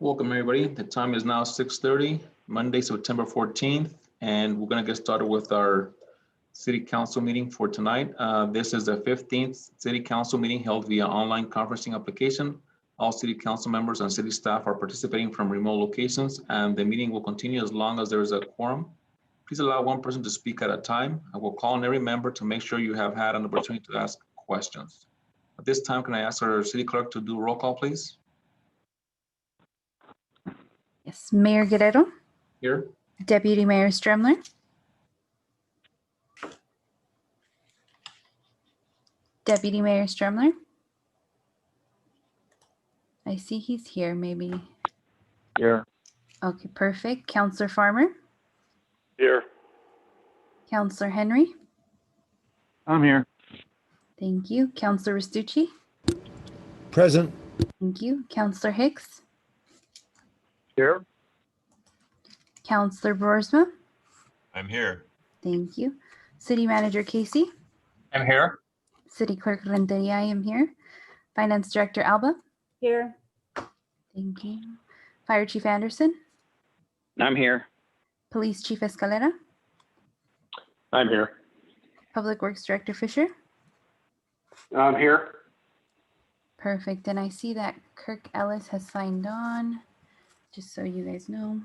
Welcome, everybody. The time is now 6:30, Monday, September 14th, and we're going to get started with our City Council meeting for tonight. This is the 15th City Council meeting held via online conferencing application. All City Council members and city staff are participating from remote locations, and the meeting will continue as long as there is a quorum. Please allow one person to speak at a time. I will call on every member to make sure you have had an opportunity to ask questions. At this time, can I ask our city clerk to do roll call, please? Yes, Mayor Guerrero, Here. Deputy Mayor Stremler, Deputy Mayor Stremler. I see he's here, maybe. Here. Okay, perfect. Counselor Farmer, Here. Counselor Henry. I'm here. Thank you. Counselor Restucci. Present. Thank you. Counselor Hicks, Here. Counselor Boersma. I'm here. Thank you. City Manager Casey, I'm here. City Clerk Renteria, I am here. Finance Director Alba. Here. Thank you. Fire Chief Anderson, I'm here. Police Chief Escalera, I'm here. Public Works Director Fisher. I'm here. Perfect. And I see that Kirk Ellis has signed on, just so you guys know.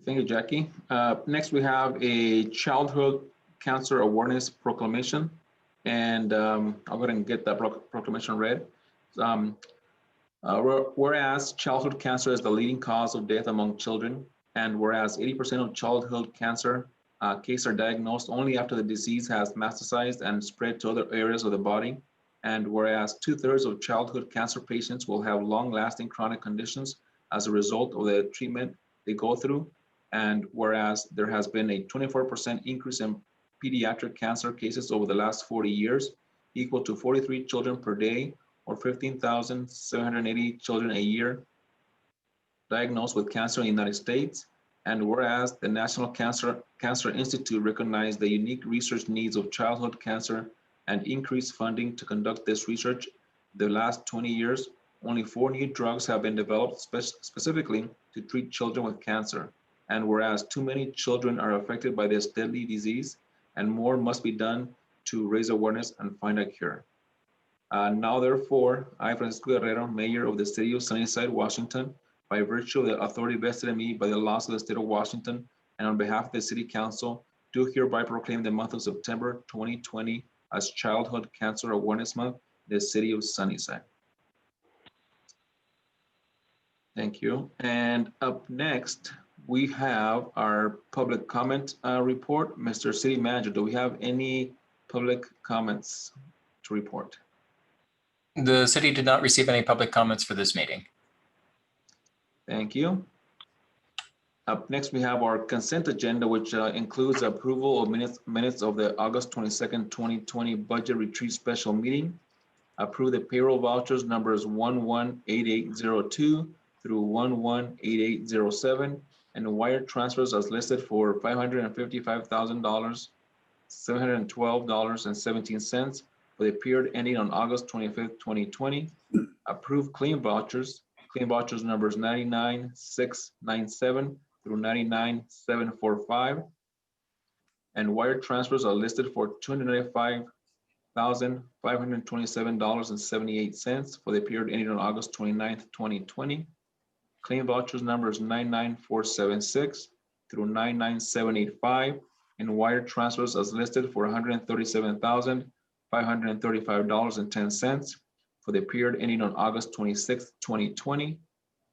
Thank you, Jackie. Next, we have a childhood cancer awareness proclamation. And I'll go ahead and get that proclamation read. Whereas childhood cancer is the leading cause of death among children, and whereas 80% of childhood cancer cases are diagnosed only after the disease has metastasized and spread to other areas of the body, and whereas 2/3 of childhood cancer patients will have long-lasting chronic conditions as a result of the treatment they go through, and whereas there has been a 24% increase in pediatric cancer cases over the last 40 years, equal to 43 children per day, or 15,780 children a year diagnosed with cancer in the United States. And whereas the National Cancer Institute recognized the unique research needs of childhood cancer and increased funding to conduct this research, the last 20 years, only 4 new drugs have been developed specifically to treat children with cancer. And whereas too many children are affected by this deadly disease, and more must be done to raise awareness and find a cure. Now, therefore, I, Francisco Guerrero, Mayor of the City of Sunnyside, Washington, by virtue of the authority vested in me by the laws of the State of Washington, and on behalf of the City Council, do hereby proclaim the month of September 2020 as Childhood Cancer Awareness Month in the City of Sunnyside. Thank you. And up next, we have our public comment report. Mr. City Manager, do we have any public comments to report? The city did not receive any public comments for this meeting. Thank you. Up next, we have our consent agenda, which includes approval of minutes of the August 22nd, 2020 budget retreat special meeting. Approve the payroll vouchers numbers 118802 through 118807, and wire transfers as listed for $555,000, $712.17 for the period ending on August 25th, 2020. Approve claim vouchers numbers 99697 through 99745, and wire transfers are listed for $295,527.78 for the period ending on August 29th, 2020. Claim vouchers numbers 99476 through 99785, and wire transfers as listed for $137,535.10 for the period ending on August 26th, 2020.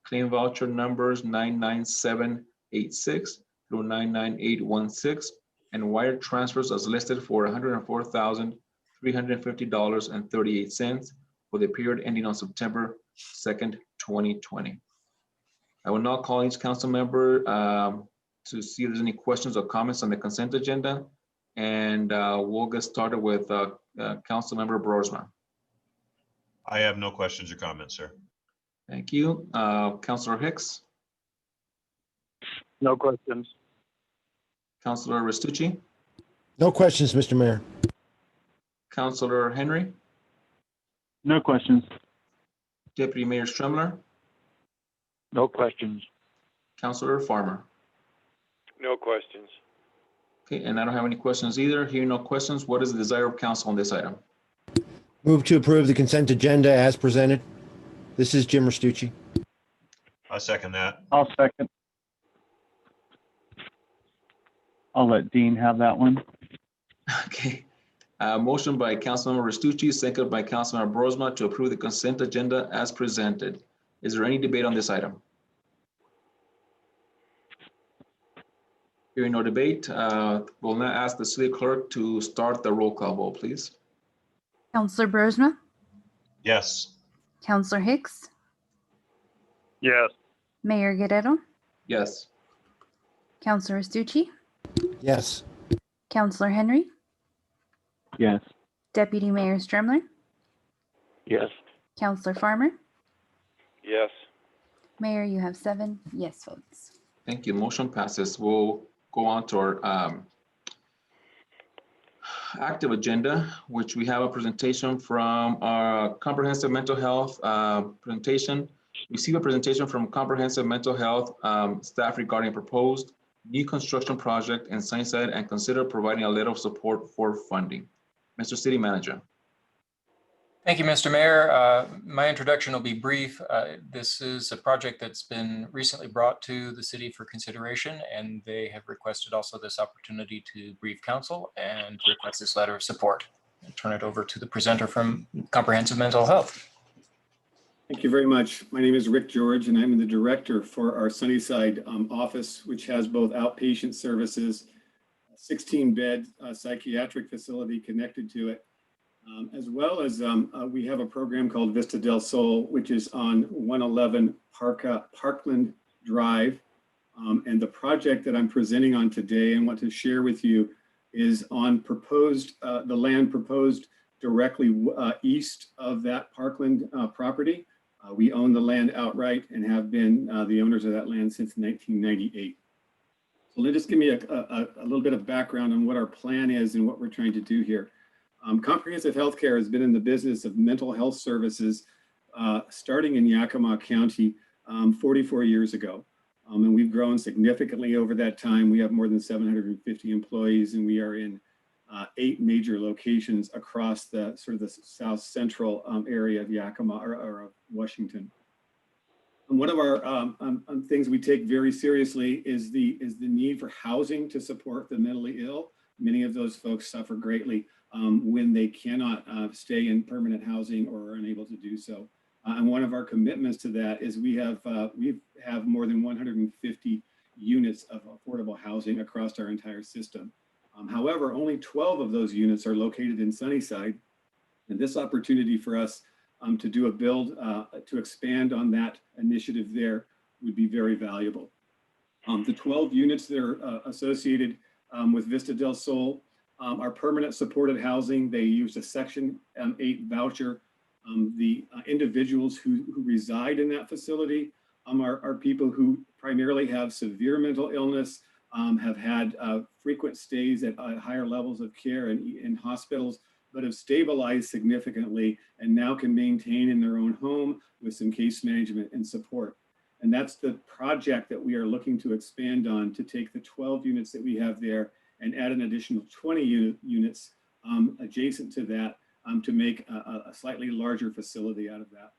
Claim voucher numbers 99786 through 99816, and wire transfers as listed for $104,350.38 for the period ending on September 2nd, 2020. I will now call each council member to see if there's any questions or comments on the consent agenda, and we'll get started with Council Member Boersma. I have no questions or comments, sir. Thank you. Councilor Hicks? No questions. Councilor Restucci? No questions, Mr. Mayor. Councilor Henry? No questions. Deputy Mayor Strumler, No questions. Councilor Farmer. No questions. Okay, and I don't have any questions either. Hearing no questions, what is the desire of council on this item? Move to approve the consent agenda as presented. This is Jim Restucci. I second that. I'll second. I'll let Dean have that one. Okay. Motion by Councilmember Restucci, second by Councilmember Brosma to approve the consent agenda as presented. Is there any debate on this item? Hearing no debate, we'll now ask the city clerk to start the roll call vote, please. Counselor Brosma, Yes. Counselor Hicks, Yes. Mayor Guerrero, Yes. Counselor Restucci, Yes. Counselor Henry, Yes. Deputy Mayor Strumler, Yes. Counselor Farmer. Yes. Mayor, you have 7 yes votes. Thank you. Motion passes. We'll go on to our active agenda, which we have a presentation from our comprehensive mental health presentation. Receive a presentation from comprehensive mental health staff regarding proposed new construction project in Sunnyside and consider providing a letter of support for funding. Mr. City Manager. Thank you, Mr. Mayor. My introduction will be brief. This is a project that's been recently brought to the city for consideration, and they have requested also this opportunity to brief council and request this letter of support. I'll turn it over to the presenter from Comprehensive Mental Health. Thank you very much. My name is Rick George, and I'm the director for our Sunnyside office, which has both outpatient services, a 16-bed psychiatric facility connected to it, as well as we have a program called Vista del Sol, which is on 111 Parkland Drive. And the project that I'm presenting on today and want to share with you is on the land proposed directly east of that Parkland property. We own the land outright and have been the owners of that land since 1998. So let me just give me a little bit of background on what our plan is and what we're trying to do here. Comprehensive Healthcare has been in the business of mental health services starting in Yakima County 44 years ago. And we've grown significantly over that time. We have more than 750 employees, and we are in 8 major locations across the sort of the south central area of Yakima or of Washington. And one of our things we take very seriously is the need for housing to support the mentally ill. Many of those folks suffer greatly when they cannot stay in permanent housing or are unable to do so. And one of our commitments to that is we have more than 150 units of affordable housing across our entire system. However, only 12 of those units are located in Sunnyside, and this opportunity for us to do a build to expand on that initiative there would be very valuable. The 12 units that are associated with Vista del Sol are permanent supported housing. They use a Section 8 voucher. The individuals who reside in that facility are people who primarily have severe mental illness, have had frequent stays at higher levels of care in hospitals, but have stabilized significantly and now can maintain in their own home with some case management and support. And that's the project that we are looking to expand on, to take the 12 units that we have there and add an additional 20 units adjacent to that to make a slightly larger facility out of that.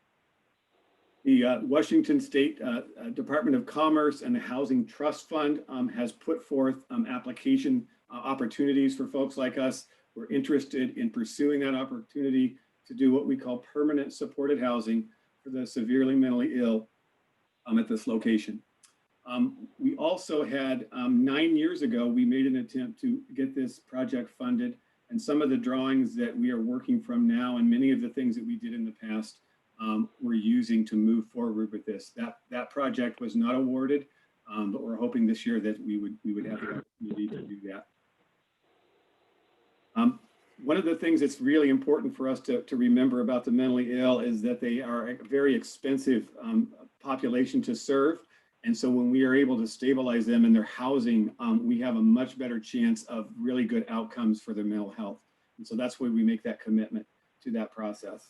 The Washington State Department of Commerce and the Housing Trust Fund has put forth application opportunities for folks like us. We're interested in pursuing that opportunity to do what we call permanent supported housing for the severely mentally ill at this location. We also had 9 years ago, we made an attempt to get this project funded, and some of the drawings that we are working from now and many of the things that we did in the past we're using to move forward with this. That project was not awarded, but we're hoping this year that we would have the opportunity to do that. One of the things that's really important for us to remember about the mentally ill is that they are a very expensive population to serve. And so when we are able to stabilize them in their housing, we have a much better chance of really good outcomes for their mental health. And so that's why we make that commitment to that process.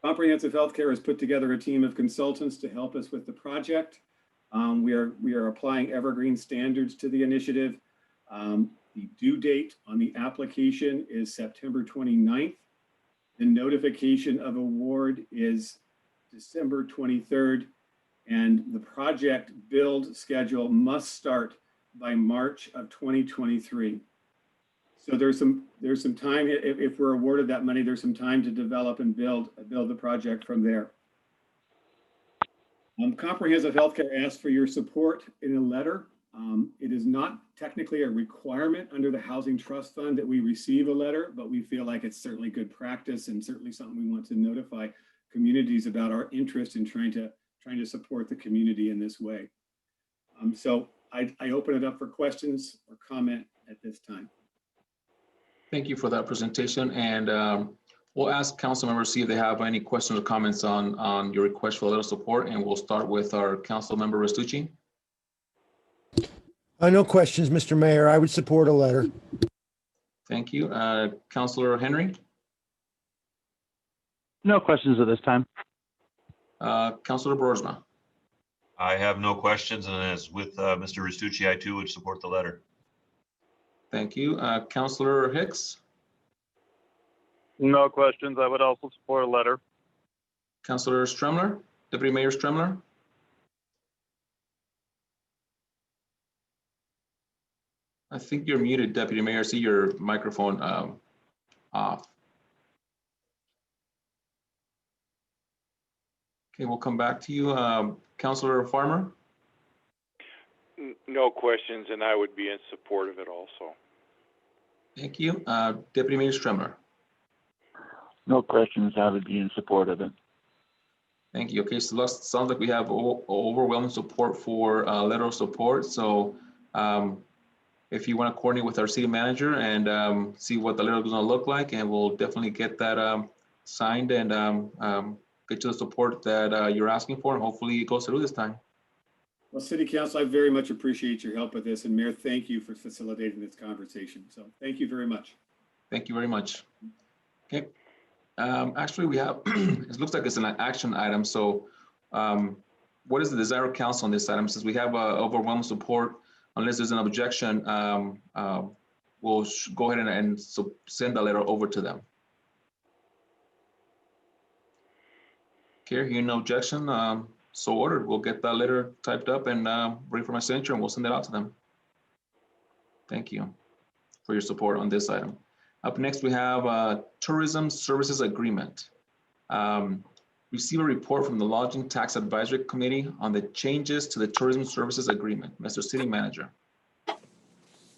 Comprehensive Healthcare has put together a team of consultants to help us with the project. We are applying evergreen standards to the initiative. The due date on the application is September 29th. The notification of award is December 23rd, and the project build schedule must start by March of 2023. So there's some time, if we're awarded that money, there's some time to develop and build the project from there. Comprehensive Healthcare asks for your support in a letter. It is not technically a requirement under the Housing Trust Fund that we receive a letter, but we feel like it's certainly good practice and certainly something we want to notify communities about our interest in trying to support the community in this way. So I open it up for questions or comment at this time. Thank you for that presentation. And we'll ask council members, see if they have any questions or comments on your request for a letter of support. And we'll start with our council member Restucci. No questions, Mr. Mayor. I would support a letter. Thank you. Councilor Henry, No questions at this time. Councilor Broersma. I have no questions, and as with Mr. Restucci, I too would support the letter. Thank you. Councilor Hicks, No questions. I would also support a letter. Councilor Stremler, Deputy Mayor Stremler. I think you're muted, Deputy Mayor. I see your microphone off. Okay, we'll come back to you. Councilor Farmer, No questions, and I would be in support of it also. thank you. Deputy Mayor Stremler, No questions. I would be in support of it. thank you. Okay, so sounds like we have overwhelming support for letter of support. So if you want to coordinate with our city manager and see what the letter is going to look like, and we'll definitely get that signed and get you the support that you're asking for, and hopefully it goes through this time. Well, City Council, I very much appreciate your help with this, and Mayor, thank you for facilitating this conversation. So thank you very much. Thank you very much. Okay. Actually, we have, it looks like it's an action item. So what is the desire of council on this item? Since we have overwhelming support, unless there's an objection, we'll go ahead and send the letter over to them. Okay, hearing no objection, so ordered. We'll get that letter typed up and ready for my signature, and we'll send it out to them. Thank you for your support on this item. Up next, we have Tourism Services Agreement. Receive a report from the Lodging Tax Advisory Committee on the changes to the Tourism Services Agreement. Mr. City Manager.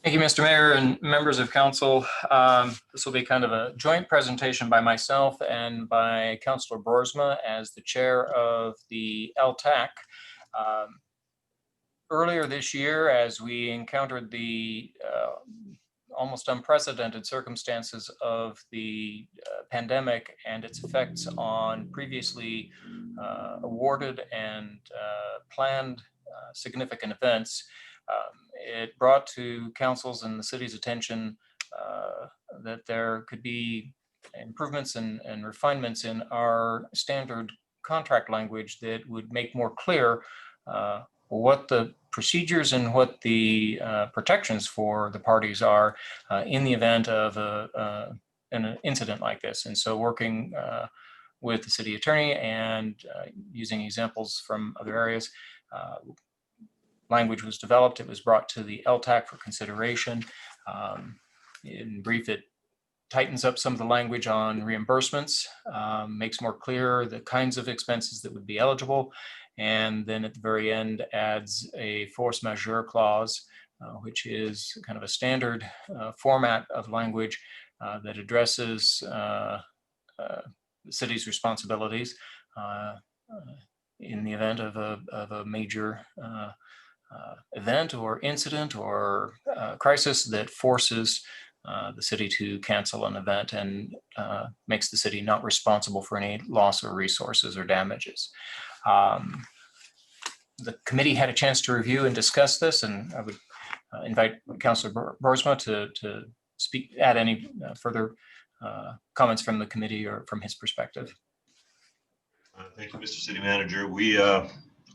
Thank you, Mr. Mayor and members of council. This will be kind of a joint presentation by myself and by Councilor Broersma as the chair of the LTAC. Earlier this year, as we encountered the almost unprecedented circumstances of the pandemic and its effects on previously awarded and planned significant events, it brought to councils and the city's attention that there could be improvements and refinements in our standard contract language that would make more clear what the procedures and what the protections for the parties are in the event of an incident like this. And so working with the city attorney and using examples from other areas, language was developed. It was brought to the LTAC for consideration. In brief, it tightens up some of the language on reimbursements, makes more clear the kinds of expenses that would be eligible, and then at the very end adds a force majeure clause, which is kind of a standard format of language that addresses the city's responsibilities in the event of a major event or incident or crisis that forces the city to cancel an event and makes the city not responsible for any loss of resources or damages. The committee had a chance to review and discuss this, and I would invite Councilor Broersma to speak, add any further comments from the committee or from his perspective. Thank you, Mr. City Manager. We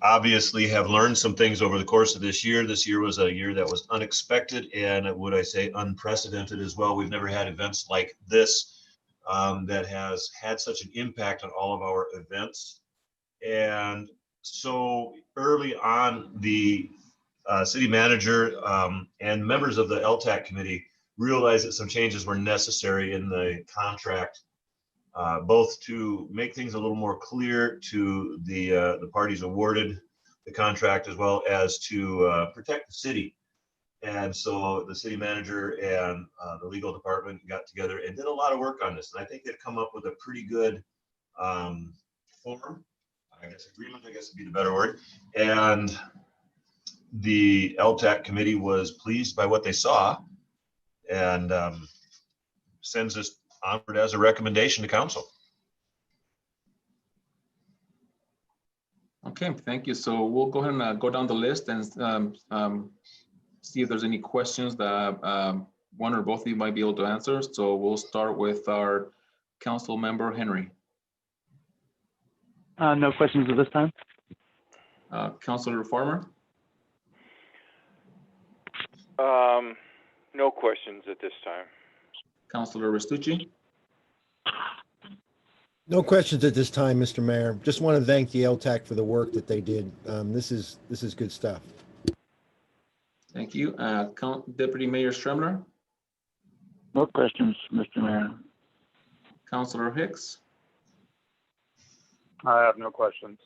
obviously have learned some things over the course of this year. This year was a year that was unexpected and would I say unprecedented as well. We've never had events like this that has had such an impact on all of our events. And so early on, the city manager and members of the LTAC committee realized that some changes were necessary in the contract, both to make things a little more clear to the parties awarded the contract, as well as to protect the city. And so the city manager and the legal department got together and did a lot of work on this. And I think they've come up with a pretty good form, I guess agreement, I guess would be the better word. And the LTAC committee was pleased by what they saw and sends this onward as a recommendation to council. Okay, thank you. So we'll go ahead and go down the list and see if there's any questions that one or both of you might be able to answer. So we'll start with our council member, Henry. No questions at this time. Councilor Farmer, No questions at this time. Councilor Restucci, No questions at this time, Mr. Mayor. Just want to thank the LTAC for the work that they did. This is good stuff. thank you. Deputy Mayor Stremler, No questions, Mr. Mayor. Councilor Hicks. I have no questions.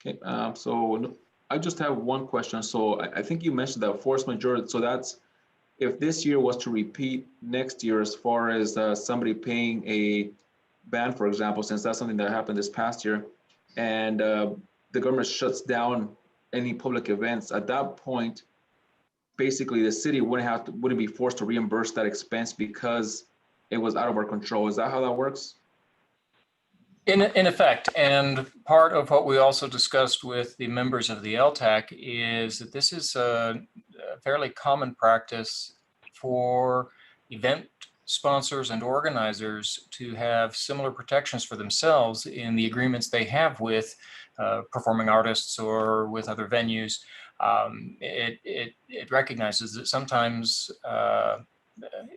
Okay, so I just have one question. So I think you mentioned that force majeure. So that's if this year was to repeat next year, as far as somebody paying a ban, for example, since that's something that happened this past year, and the government shuts down any public events, at that point, basically the city wouldn't be forced to reimburse that expense because it was out of our control. Is that how that works? In effect, and part of what we also discussed with the members of the LTAC is that this is a fairly common practice for event sponsors and organizers to have similar protections for themselves in the agreements they have with performing artists or with other venues. It recognizes that sometimes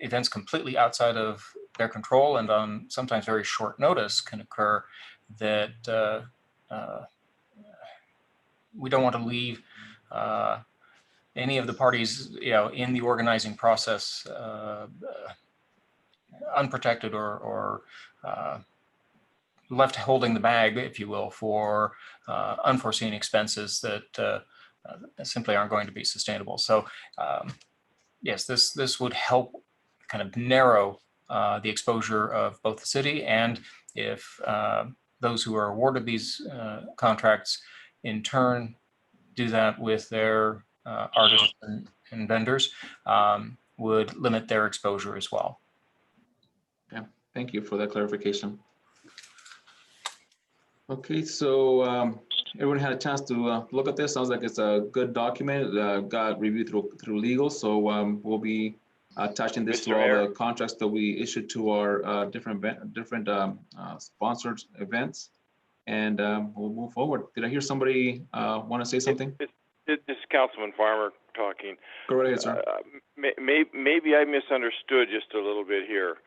events completely outside of their control and on sometimes very short notice can occur that we don't want to leave any of the parties, in the organizing process unprotected or left holding the bag, if you will, for unforeseen expenses that simply aren't going to be sustainable. So yes, this would help kind of narrow the exposure of both the city and if those who are awarded these contracts in turn do that with their artists and vendors, would limit their exposure as well. Yeah, thank you for that clarification. Okay, so everyone had a chance to look at this. Sounds like it's a good document. Got reviewed through legal, so we'll be attaching this to all the contracts that we issued to our different sponsored events, and we'll move forward. Did I hear somebody want to say something? This is Councilman Farmer talking. Go right ahead, sir. Maybe I misunderstood just a little bit here.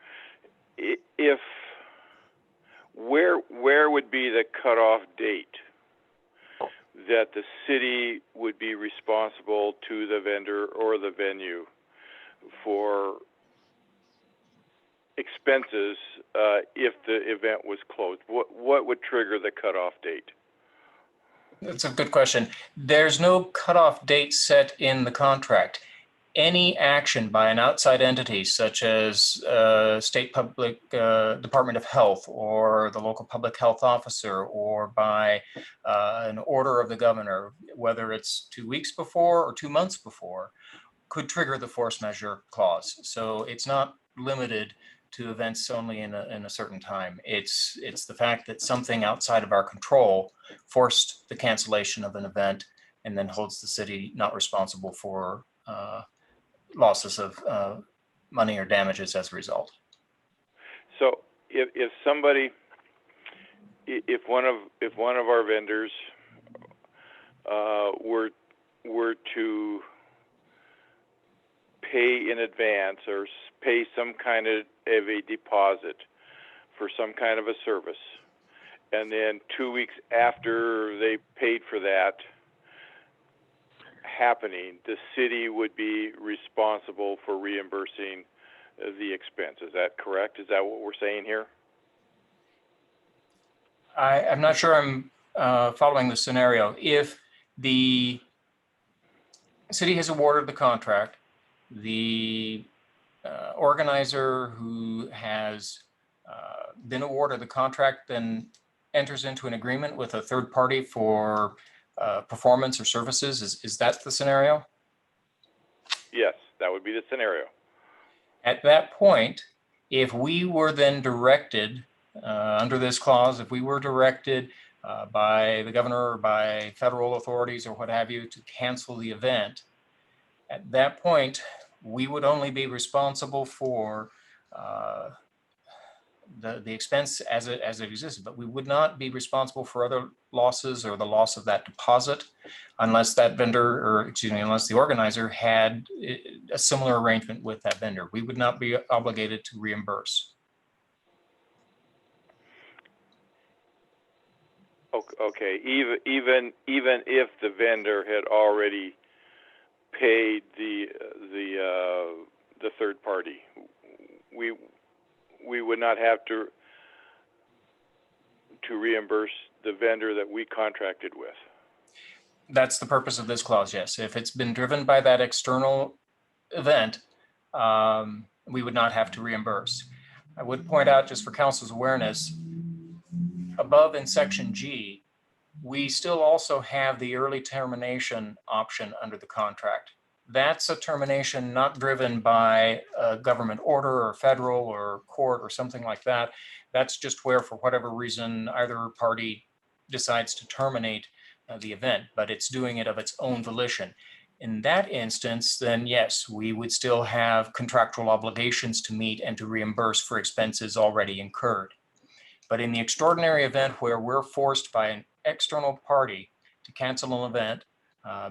Where would be the cutoff date that the city would be responsible to the vendor or the venue for expenses if the event was closed? What would trigger the cutoff date? That's a good question. There's no cutoff date set in the contract. Any action by an outside entity, such as State Public Department of Health or the local public health officer, or by an order of the governor, whether it's 2 weeks before or 2 months before, could trigger the force majeure clause. So it's not limited to events only in a certain time. It's the fact that something outside of our control forced the cancellation of an event and then holds the city not responsible for losses of money or damages as a result. So if somebody, if one of our vendors were to pay in advance or pay some kind of a deposit for some kind of a service, and then 2 weeks after they paid for that happening, the city would be responsible for reimbursing the expense. Is that correct? Is that what we're saying here? I'm not sure I'm following the scenario. If the city has awarded the contract, the organizer who has been awarded the contract then enters into an agreement with a third party for performance or services. Is that the scenario? Yes, that would be the scenario. At that point, if we were then directed under this clause, if we were directed by the governor or by federal authorities or what have you to cancel the event, at that point, we would only be responsible for the expense as it existed, but we would not be responsible for other losses or the loss of that deposit unless that vendor, or excuse me, unless the organizer had a similar arrangement with that vendor. We would not be obligated to reimburse. Okay, even if the vendor had already paid the third party, we would not have to reimburse the vendor that we contracted with. That's the purpose of this clause, yes. If it's been driven by that external event, we would not have to reimburse. I would point out, just for council's awareness, above in section G, we still also have the early termination option under the contract. That's a termination not driven by a government order or federal or court or something like that. That's just where, for whatever reason, either party decides to terminate the event, but it's doing it of its own volition. In that instance, then yes, we would still have contractual obligations to meet and to reimburse for expenses already incurred. But in the extraordinary event where we're forced by an external party to cancel an event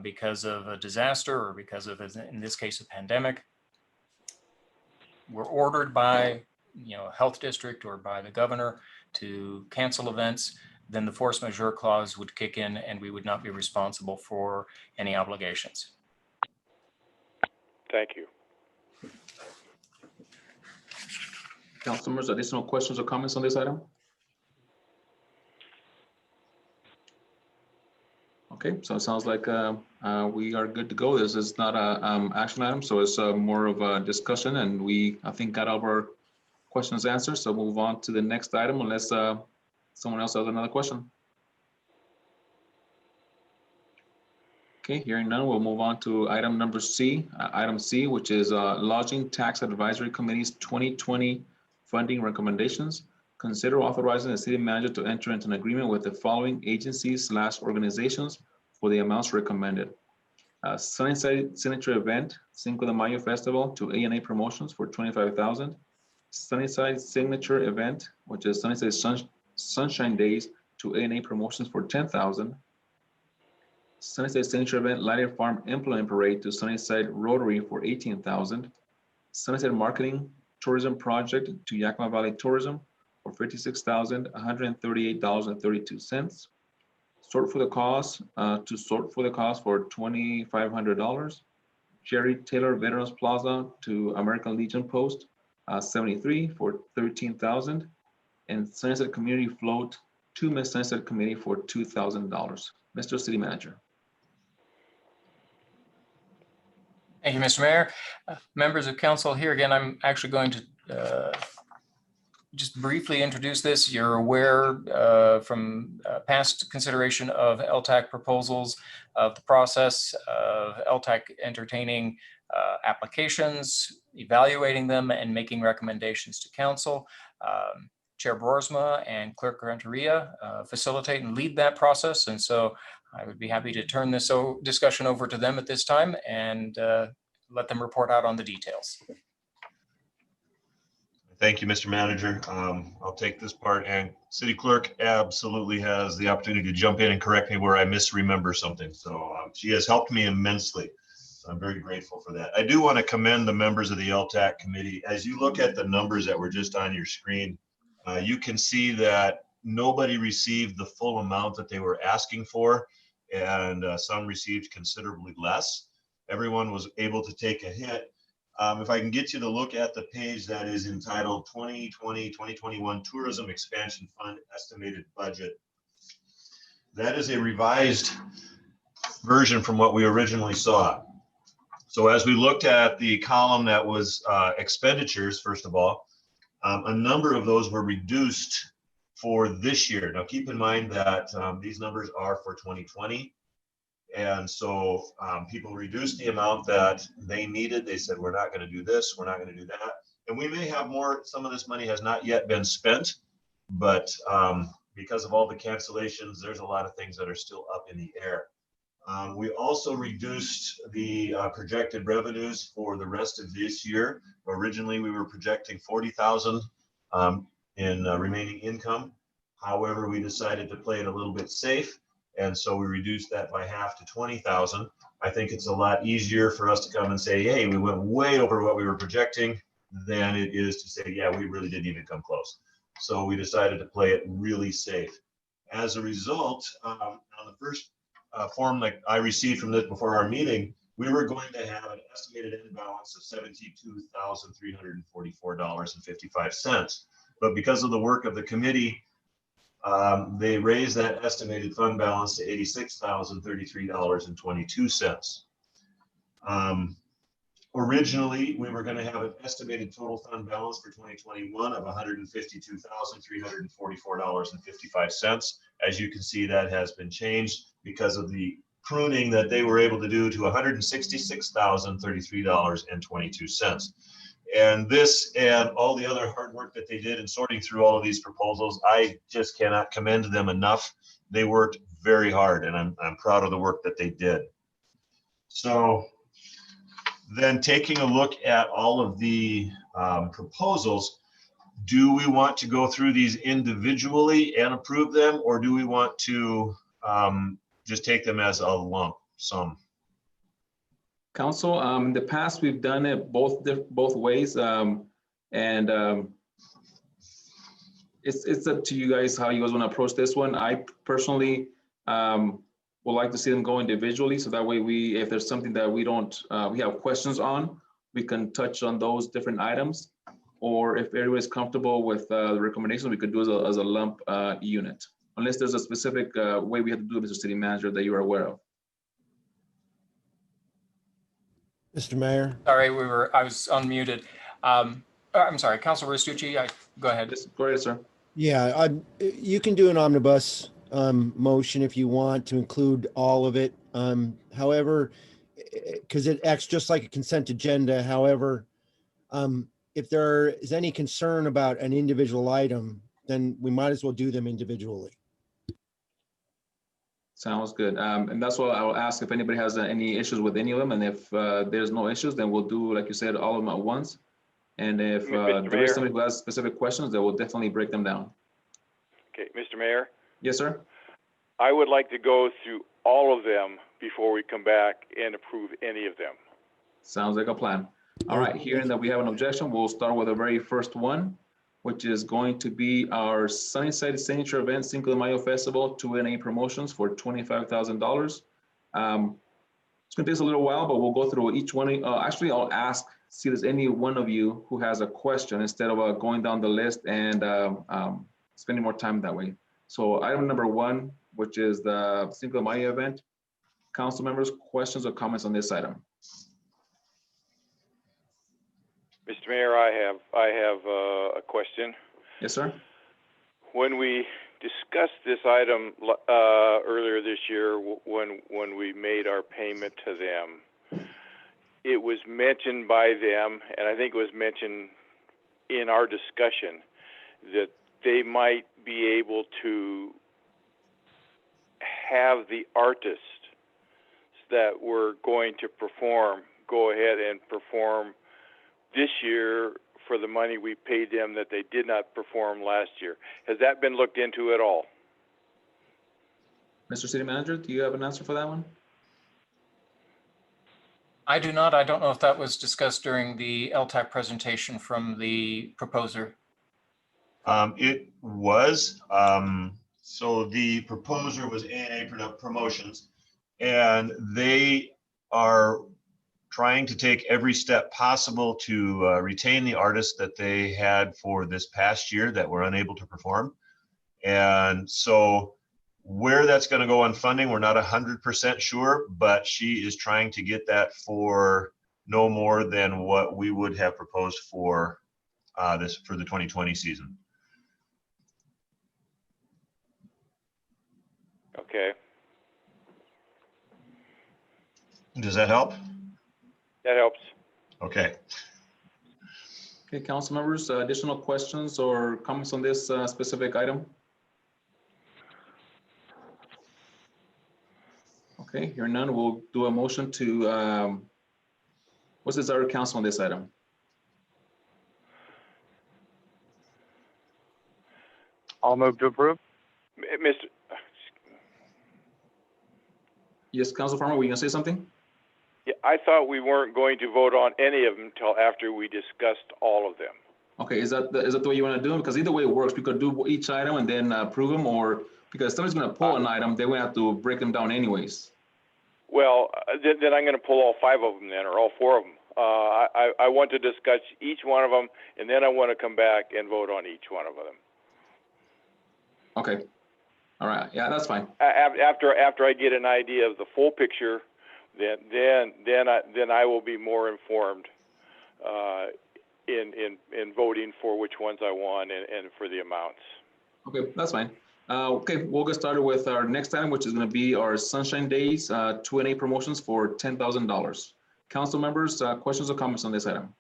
because of a disaster or because of, in this case, a pandemic, we're ordered by a health district or by the governor to cancel events, then the force majeure clause would kick in and we would not be responsible for any obligations. Thank you. Council members, additional questions or comments on this item? Okay, so it sounds like we are good to go. This is not a action item, so it's more of a discussion, and I think got all of our questions answered. So we'll move on to the next item unless someone else has another question. Okay, hearing none, we'll move on to item number C, item C, which is Lodging Tax Advisory Committee's 2020 funding recommendations. Consider authorizing the city manager to enter into an agreement with the following agencies/organizations for the amounts recommended. Sunnyside Signature Event, Cinco de Mayo Festival to A&A Promotions for $25,000. Sunnyside Signature Event, which is Sunnyside Sunshine Days to A&A Promotions for $10,000. Sunnyside Signature Event, Lighted Farm Implement Parade to Sunnyside Rotary for $18,000. Sunnyside Marketing Tourism Project to Yakima Valley Tourism for $56,138.32. Sort for the Cause to Sort for the Cause for $2,500. Jerry Taylor Veterans Plaza to American Legion Post 73 for $13,000. And Sunnyside Community Float to Miss Sunnyside Committee for $2,000. Mr. City Manager. Thank you, Mr. Mayor. Members of council, here again, I'm actually going to just briefly introduce this. You're aware from past consideration of LTAC proposals of the process of LTAC entertaining applications, evaluating them, and making recommendations to council. Chair Broersma and Clerk Renteria facilitate and lead that process. And so I would be happy to turn this discussion over to them at this time and let them report out on the details. I Thank you, Mr. Manager. I'll take this part, and City Clerk absolutely has the opportunity to jump in and correct me where I misremember something. So she has helped me immensely. So I'm very grateful for that. I do want to commend the members of the LTAC committee. As you look at the numbers that were just on your screen, you can see that nobody received the full amount that they were asking for, and some received considerably less. Everyone was able to take a hit. If I can get you to look at the page that is entitled 2020-2021 Tourism Expansion Fund Estimated Budget. That is a revised version from what we originally saw. So as we looked at the column that was expenditures, first of all, a number of those were reduced for this year. Now keep in mind that these numbers are for 2020. And so people reduced the amount that they needed. They said, we're not going to do this, we're not going to do that. And we may have more, some of this money has not yet been spent, but because of all the cancellations, there's a lot of things that are still up in the air. We also reduced the projected revenues for the rest of this year. Originally, we were projecting 40,000 in remaining income. However, we decided to play it a little bit safe. And so we reduced that by half to 20,000. I think it's a lot easier for us to come and say, hey, we went way over what we were projecting than it is to say, yeah, we really didn't even come close. So we decided to play it really safe. As a result, on the first form that I received from this before our meeting, we were going to have an estimated end balance of $72,344.55. But because of the work of the committee, they raised that estimated fund balance to $86,033.22. Originally, we were going to have an estimated total fund balance for 2021 of $152,344.55. As you can see, that has been changed because of the pruning that they were able to do to $166,033.22. And this and all the other hard work that they did in sorting through all of these proposals, I just cannot commend them enough. They worked very hard, and I'm proud of the work that they did. So then taking a look at all of the proposals, do we want to go through these individually and approve them, or do we want to just take them as a lump sum? Council, in the past, we've done it both ways, it's up to you guys how you guys want to approach this one. I personally would like to see them go individually, so that way if there's something that we have questions on, we can touch on those different items. Or if everybody's comfortable with the recommendations, we could do as a lump unit, unless there's a specific way we have to do it, Mr. City Manager, that you are aware of. Mr. Mayor? Sorry, I was unmuted. I'm sorry, Councilor Restucci, go ahead. Go ahead, sir. Yeah, you can do an omnibus motion if you want to include all of it. However, because it acts just like a consent agenda. However, if there is any concern about an individual item, then we might as well do them individually. Sounds good. And that's why I'll ask if anybody has any issues with any of them. And if there's no issues, then we'll do, like you said, all of them at once. And if there is somebody who has specific questions, then we'll definitely break them down. Okay, Mr. Mayor? Yes, sir. I would like to go through all of them before we come back and approve any of them. Sounds like a plan. All right, hearing that we have an objection, we'll start with the very first one, which is going to be our Sunnyside Signature Event Cinco de Mayo Festival 2NA promotions for $25,000. It's going to take us a little while, but we'll go through each one. Actually, I'll see if there's any one of you who has a question instead of going down the list and spending more time that way. So item number 1, which is the Cinco de Mayo event. Council members, questions or comments on this item? Mr. Mayor, I have a question. Yes, sir. When we discussed this item earlier this year, when we made our payment to them, it was mentioned by them, and I think it was mentioned in our discussion, that they might be able to have the artists that were going to perform go ahead and perform this year for the money we paid them that they did not perform last year. Has that been looked into at all? Mr. City Manager, do you have an answer for that one? I do not. I don't know if that was discussed during the LTAC presentation from the proposer. It was. So the proposer was A&A Promotions, and they are trying to take every step possible to retain the artists that they had for this past year that were unable to perform. And so where that's going to go on funding, we're not 100% sure, but she is trying to get that for no more than what we would have proposed for the 2020 season. Okay. Does that help? That helps. Okay. Okay, council members, additional questions or comments on this specific item? Okay, hearing none, we'll do a motion to, what's the desire of council on this item? I'll move to approve. Mr. Yes, Council Farmer, were you gonna say something? Yeah, I thought we weren't going to vote on any of them until after we discussed all of them. Okay, is that the way you want to do it? Because either way it works. We could do each item and then approve them, or because somebody's going to pull an item, they will have to break them down anyways. Well, then I'm going to pull all 5 of them then, or all 4 of them. I want to discuss each one of them, and then I want to come back and vote on each one of them. Okay. All right. Yeah, that's fine. After I get an idea of the full picture, then I will be more informed in voting for which ones I want and for the amounts. Okay, that's fine. Okay, we'll get started with our next item, which is going to be our Sunshine Days 2&A promotions for $10,000. Council members, questions or comments on this item?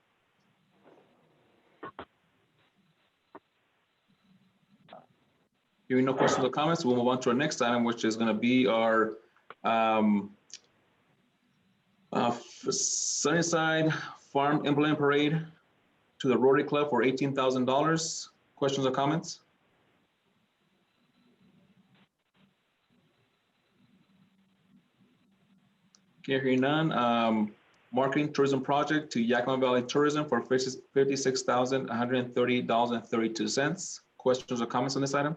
Hearing no questions or comments, we'll move on to our next item, which is going to be our Sunnyside Farm Emblem Parade to the Rotary Club for $18,000. Questions or comments? Okay, hearing none. Marketing tourism project to Yakima Valley Tourism for $56,138.32. Questions or comments on this item?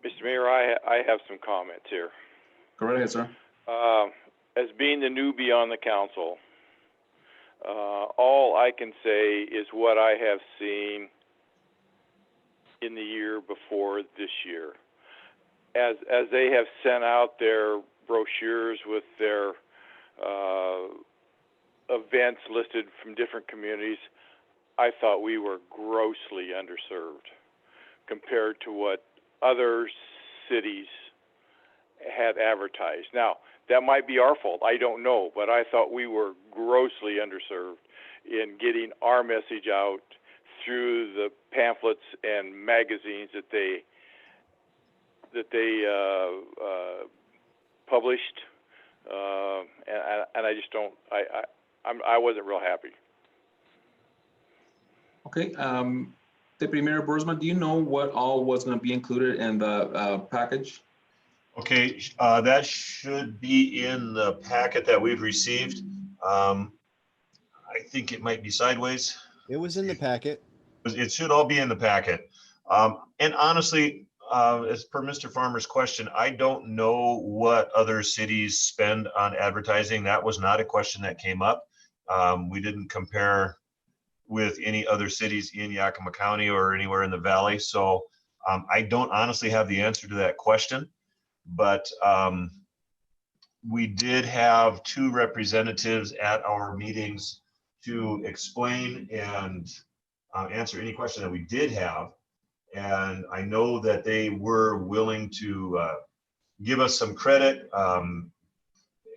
Mr. Mayor, I have some comments here. Go right ahead, sir. As being the newbie on the council, all I can say is what I have seen in the year before this year. As they have sent out their brochures with their events listed from different communities, I thought we were grossly underserved compared to what other cities had advertised. Now, that might be our fault, I don't know, but I thought we were grossly underserved in getting our message out through the pamphlets and magazines that they published, and I just don't. I wasn't real happy. Okay, Deputy Mayor Boersma, do you know what all was going to be included in the package? Okay, that should be in the packet that we've received. I think it might be sideways. It was in the packet. It should all be in the packet. And honestly, as per Mr. Farmer's question, I don't know what other cities spend on advertising. That was not a question that came up. We didn't compare with any other cities in Yakima County or anywhere in the valley. So I don't honestly have the answer to that question, but we did have 2 representatives at our meetings to explain and answer any question that we did have. And I know that they were willing to give us some credit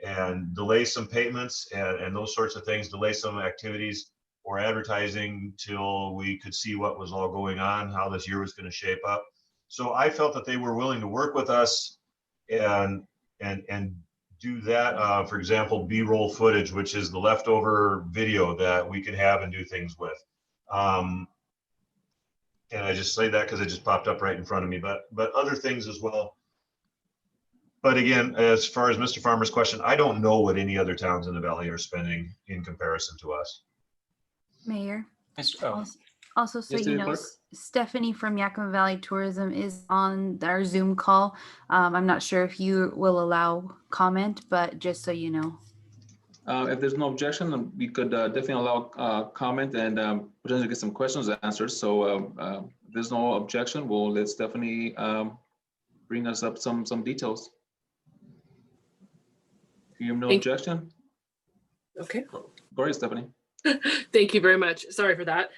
and delay some payments and those sorts of things, delay some activities or advertising till we could see what was all going on, how this year was going to shape up. So I felt that they were willing to work with us and do that. For example, B-roll footage, which is the leftover video that we could have and do things with. And I just say that because it just popped up right in front of me, but other things as well. But again, as far as Mr. Farmer's question, I don't know what any other towns in the valley are spending in comparison to us. Mayor. Oh, Also, so Yes, you City know, Clerk? Stephanie from Yakima Valley Tourism is on our Zoom call. I'm not sure if you will allow comment, but just so you know. If there's no objection, then we could definitely allow comment and potentially get some questions answered. So if there's no objection, well, let's definitely bring us up some details. You have no Thank- objection? Okay. Go ahead, Stephanie. Thank you very much. Sorry for that.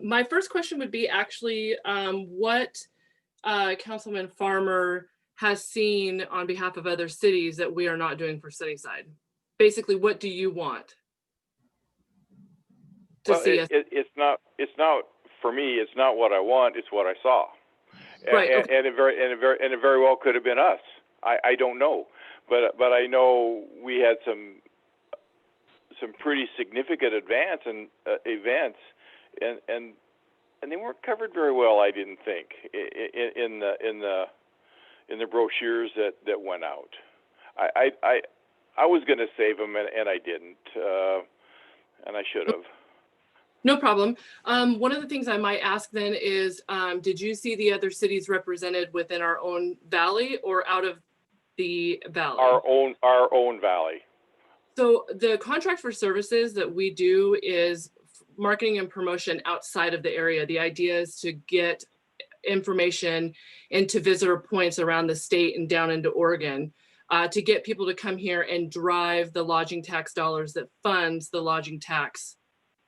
My first question would be actually what Councilman Farmer has seen on behalf of other cities that we are not doing for Sunnyside. Basically, what do you want to Well, see us? it's not for me. It's not what I want. It's what I saw. Right, And, and it very well could have been us. I don't know, but I know we had some pretty significant events and they weren't covered very well. I didn't think in the brochures that went out. I was going to save them and I didn't, and I should have. No problem. One of the things I might ask then is, did you see the other cities represented within our own valley or out of the valley? Our own valley. So the contract for services that we do is marketing and promotion outside of the area. The idea is to get information into visitor points around the state and down into Oregon, to get people to come here and drive the lodging tax dollars that funds the lodging tax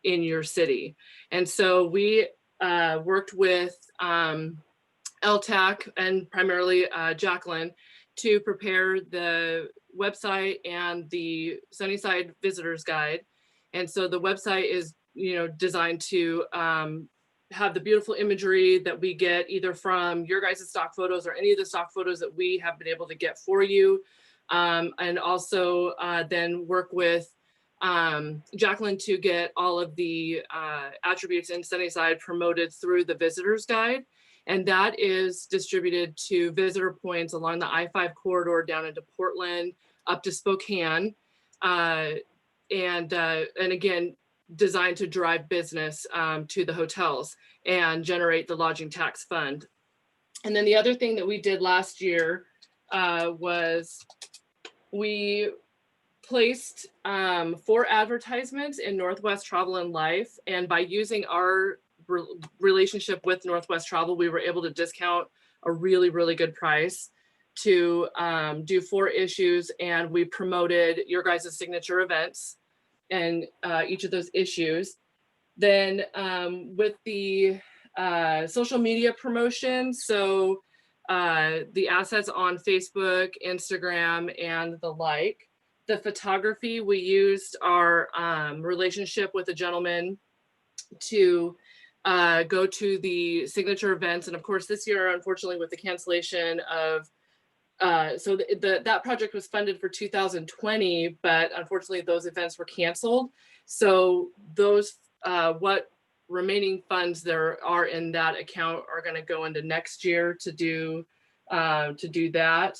in your city. And so we worked with LTAC and primarily Jacqueline to prepare the website and the Sunnyside Visitors Guide. And so the website is, designed to have the beautiful imagery that we get either from your guys' stock photos or any of the stock photos that we have been able to get for you. And also then work with Jacqueline to get all of the attributes in Sunnyside promoted through the Visitors Guide. And that is distributed to visitor points along the I-5 corridor down into Portland, up to Spokane. And again, designed to drive business to the hotels and generate the lodging tax fund. And then the other thing that we did last year was we placed 4 advertisements in Northwest Travel and Life. And by using our relationship with Northwest Travel, we were able to discount a really, really good price to do 4 issues. And we promoted your guys' signature events and each of those issues. Then with the social media promotion, so the assets on Facebook, Instagram, and the like. The photography, we used our relationship with a gentleman to go to the signature events. And of course, this year, unfortunately, with the cancellation of, so that project was funded for 2020, but unfortunately those events were canceled. So those, what remaining funds there are in that account are gonna go into next year to do that.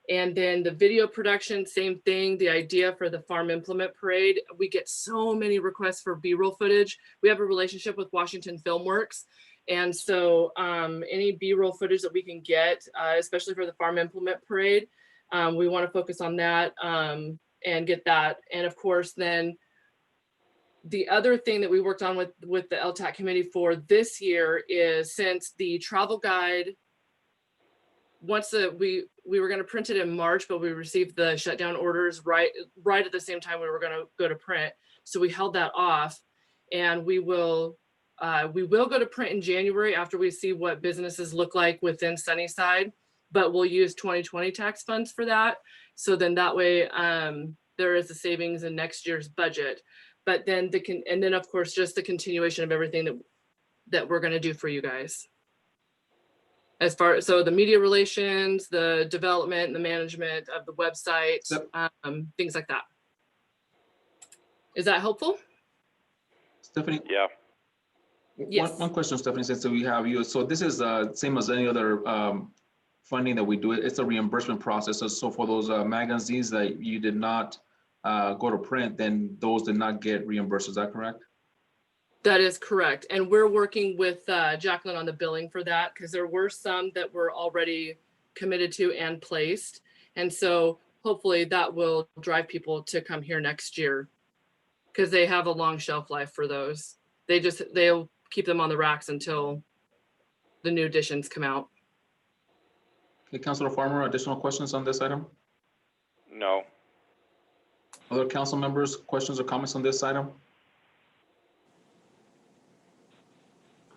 And then the video production, same thing. The idea for the Farm Implement Parade, we get so many requests for B-roll footage. We have a relationship with Washington Filmworks. And so any B-roll footage that we can get, especially for the Farm Implement Parade, we want to focus on that and get that. And of course, then the other thing that we worked on with the LTAC committee for this year is, since the travel guide, once we were going to print it in March, but we received the shutdown orders right at the same time we were going to go to print. So we held that off, and we will go to print in January after we see what businesses look like within Sunnyside, but we'll use 2020 tax funds for that. So then that way there is a savings in next year's budget. But then and then of course, just the continuation of everything that we're going to do for you guys. As far, so the media relations, the development, and the management of the website, things like that. Is that helpful? Stephanie, Yeah. Yes. one question, Stephanie, since we have you. So this is same as any other funding that we do. It's a reimbursement process. So for those magazines that you did not go to print, then those did not get reimbursed. Is that correct? That is correct. And we're working with Jacqueline on the billing for that, because there were some that were already committed to and placed. And so hopefully that will drive people to come here next year, because they have a long shelf life for those. They'll keep them on the racks until the new editions come out. Okay, Councilor Farmer, additional questions on this item? No. Other council members, questions or comments on this item?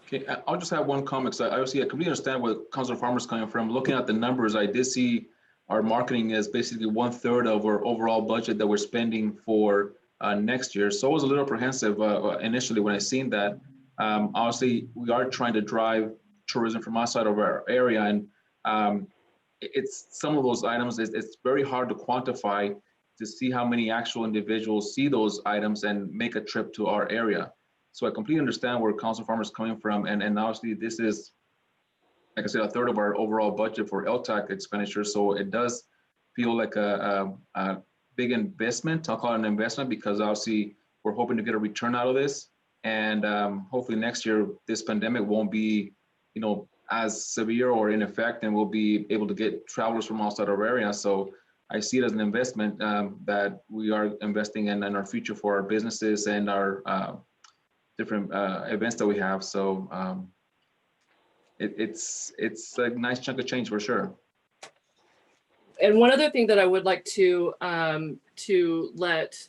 Okay, I'll just have one comment, because I completely understand where Councilor Farmer is coming from. Looking at the numbers, I did see our marketing is basically 1/3 of our overall budget that we're spending for next year. So I was a little apprehensive initially when I seen that. Obviously, we are trying to drive tourism from outside of our area, and it's some of those items, it's very hard to quantify to see how many actual individuals see those items and make a trip to our area. So I completely understand where Council Farmer is coming from, and obviously this is, like I said, 1/3 of our overall budget for LTAC expenditure. So it does feel like a big investment. I'll call it an investment, because obviously we're hoping to get a return out of this, and hopefully next year this pandemic won't be, as severe or in effect, and we'll be able to get travelers from outside our area. So I see it as an investment that we are investing in our future for our businesses and our different events that we have. So it's a nice chunk of change for sure. And one other thing that I would like to let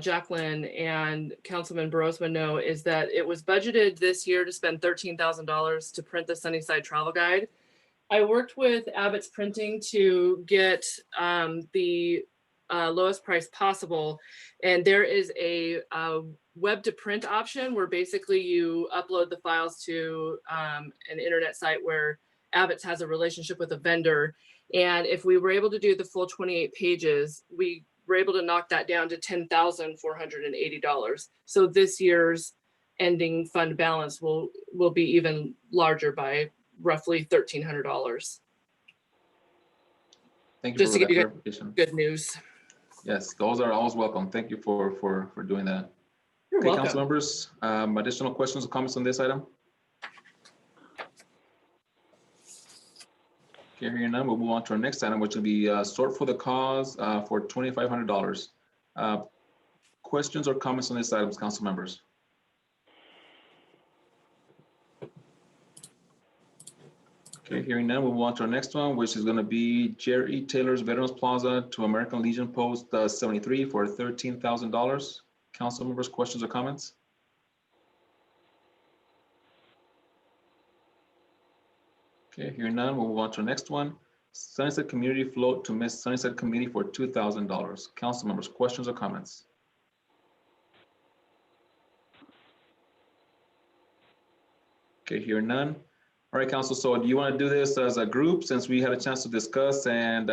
Jacqueline and Councilman Barosma know is that it was budgeted this year to spend $13,000 to print the Sunnyside Travel Guide. I worked with Abbott's Printing to get the lowest price possible, and there is a web to print option where basically you upload the files to an internet site where Abbott's has a relationship with a vendor. And if we were able to do the full 28 pages, we were able to knock that down to $10,480. So this year's ending fund balance will be even larger by roughly $1,300. Thank you Just for to that give you clarification. good news. Yes, those are always welcome. Thank you for doing that. You're Okay, welcome. council members, additional questions or comments on this item? Okay, hearing none, we'll move on to our next item, which will be Sort for the Cause for $2,500. Questions or comments on this item, council members? Okay, hearing none, we'll move on to our next one, which is going to be Jerry Taylor's Veterans Plaza to American Legion Post 73 for $13,000. Council members, questions or comments? Okay, hearing none, we'll move on to our next one. Sunnyside Community Float to Miss Sunnyside Committee for $2,000. Council members, questions or comments? Okay, hearing none. All right, council, so do you want to do this as a group since we had a chance to discuss and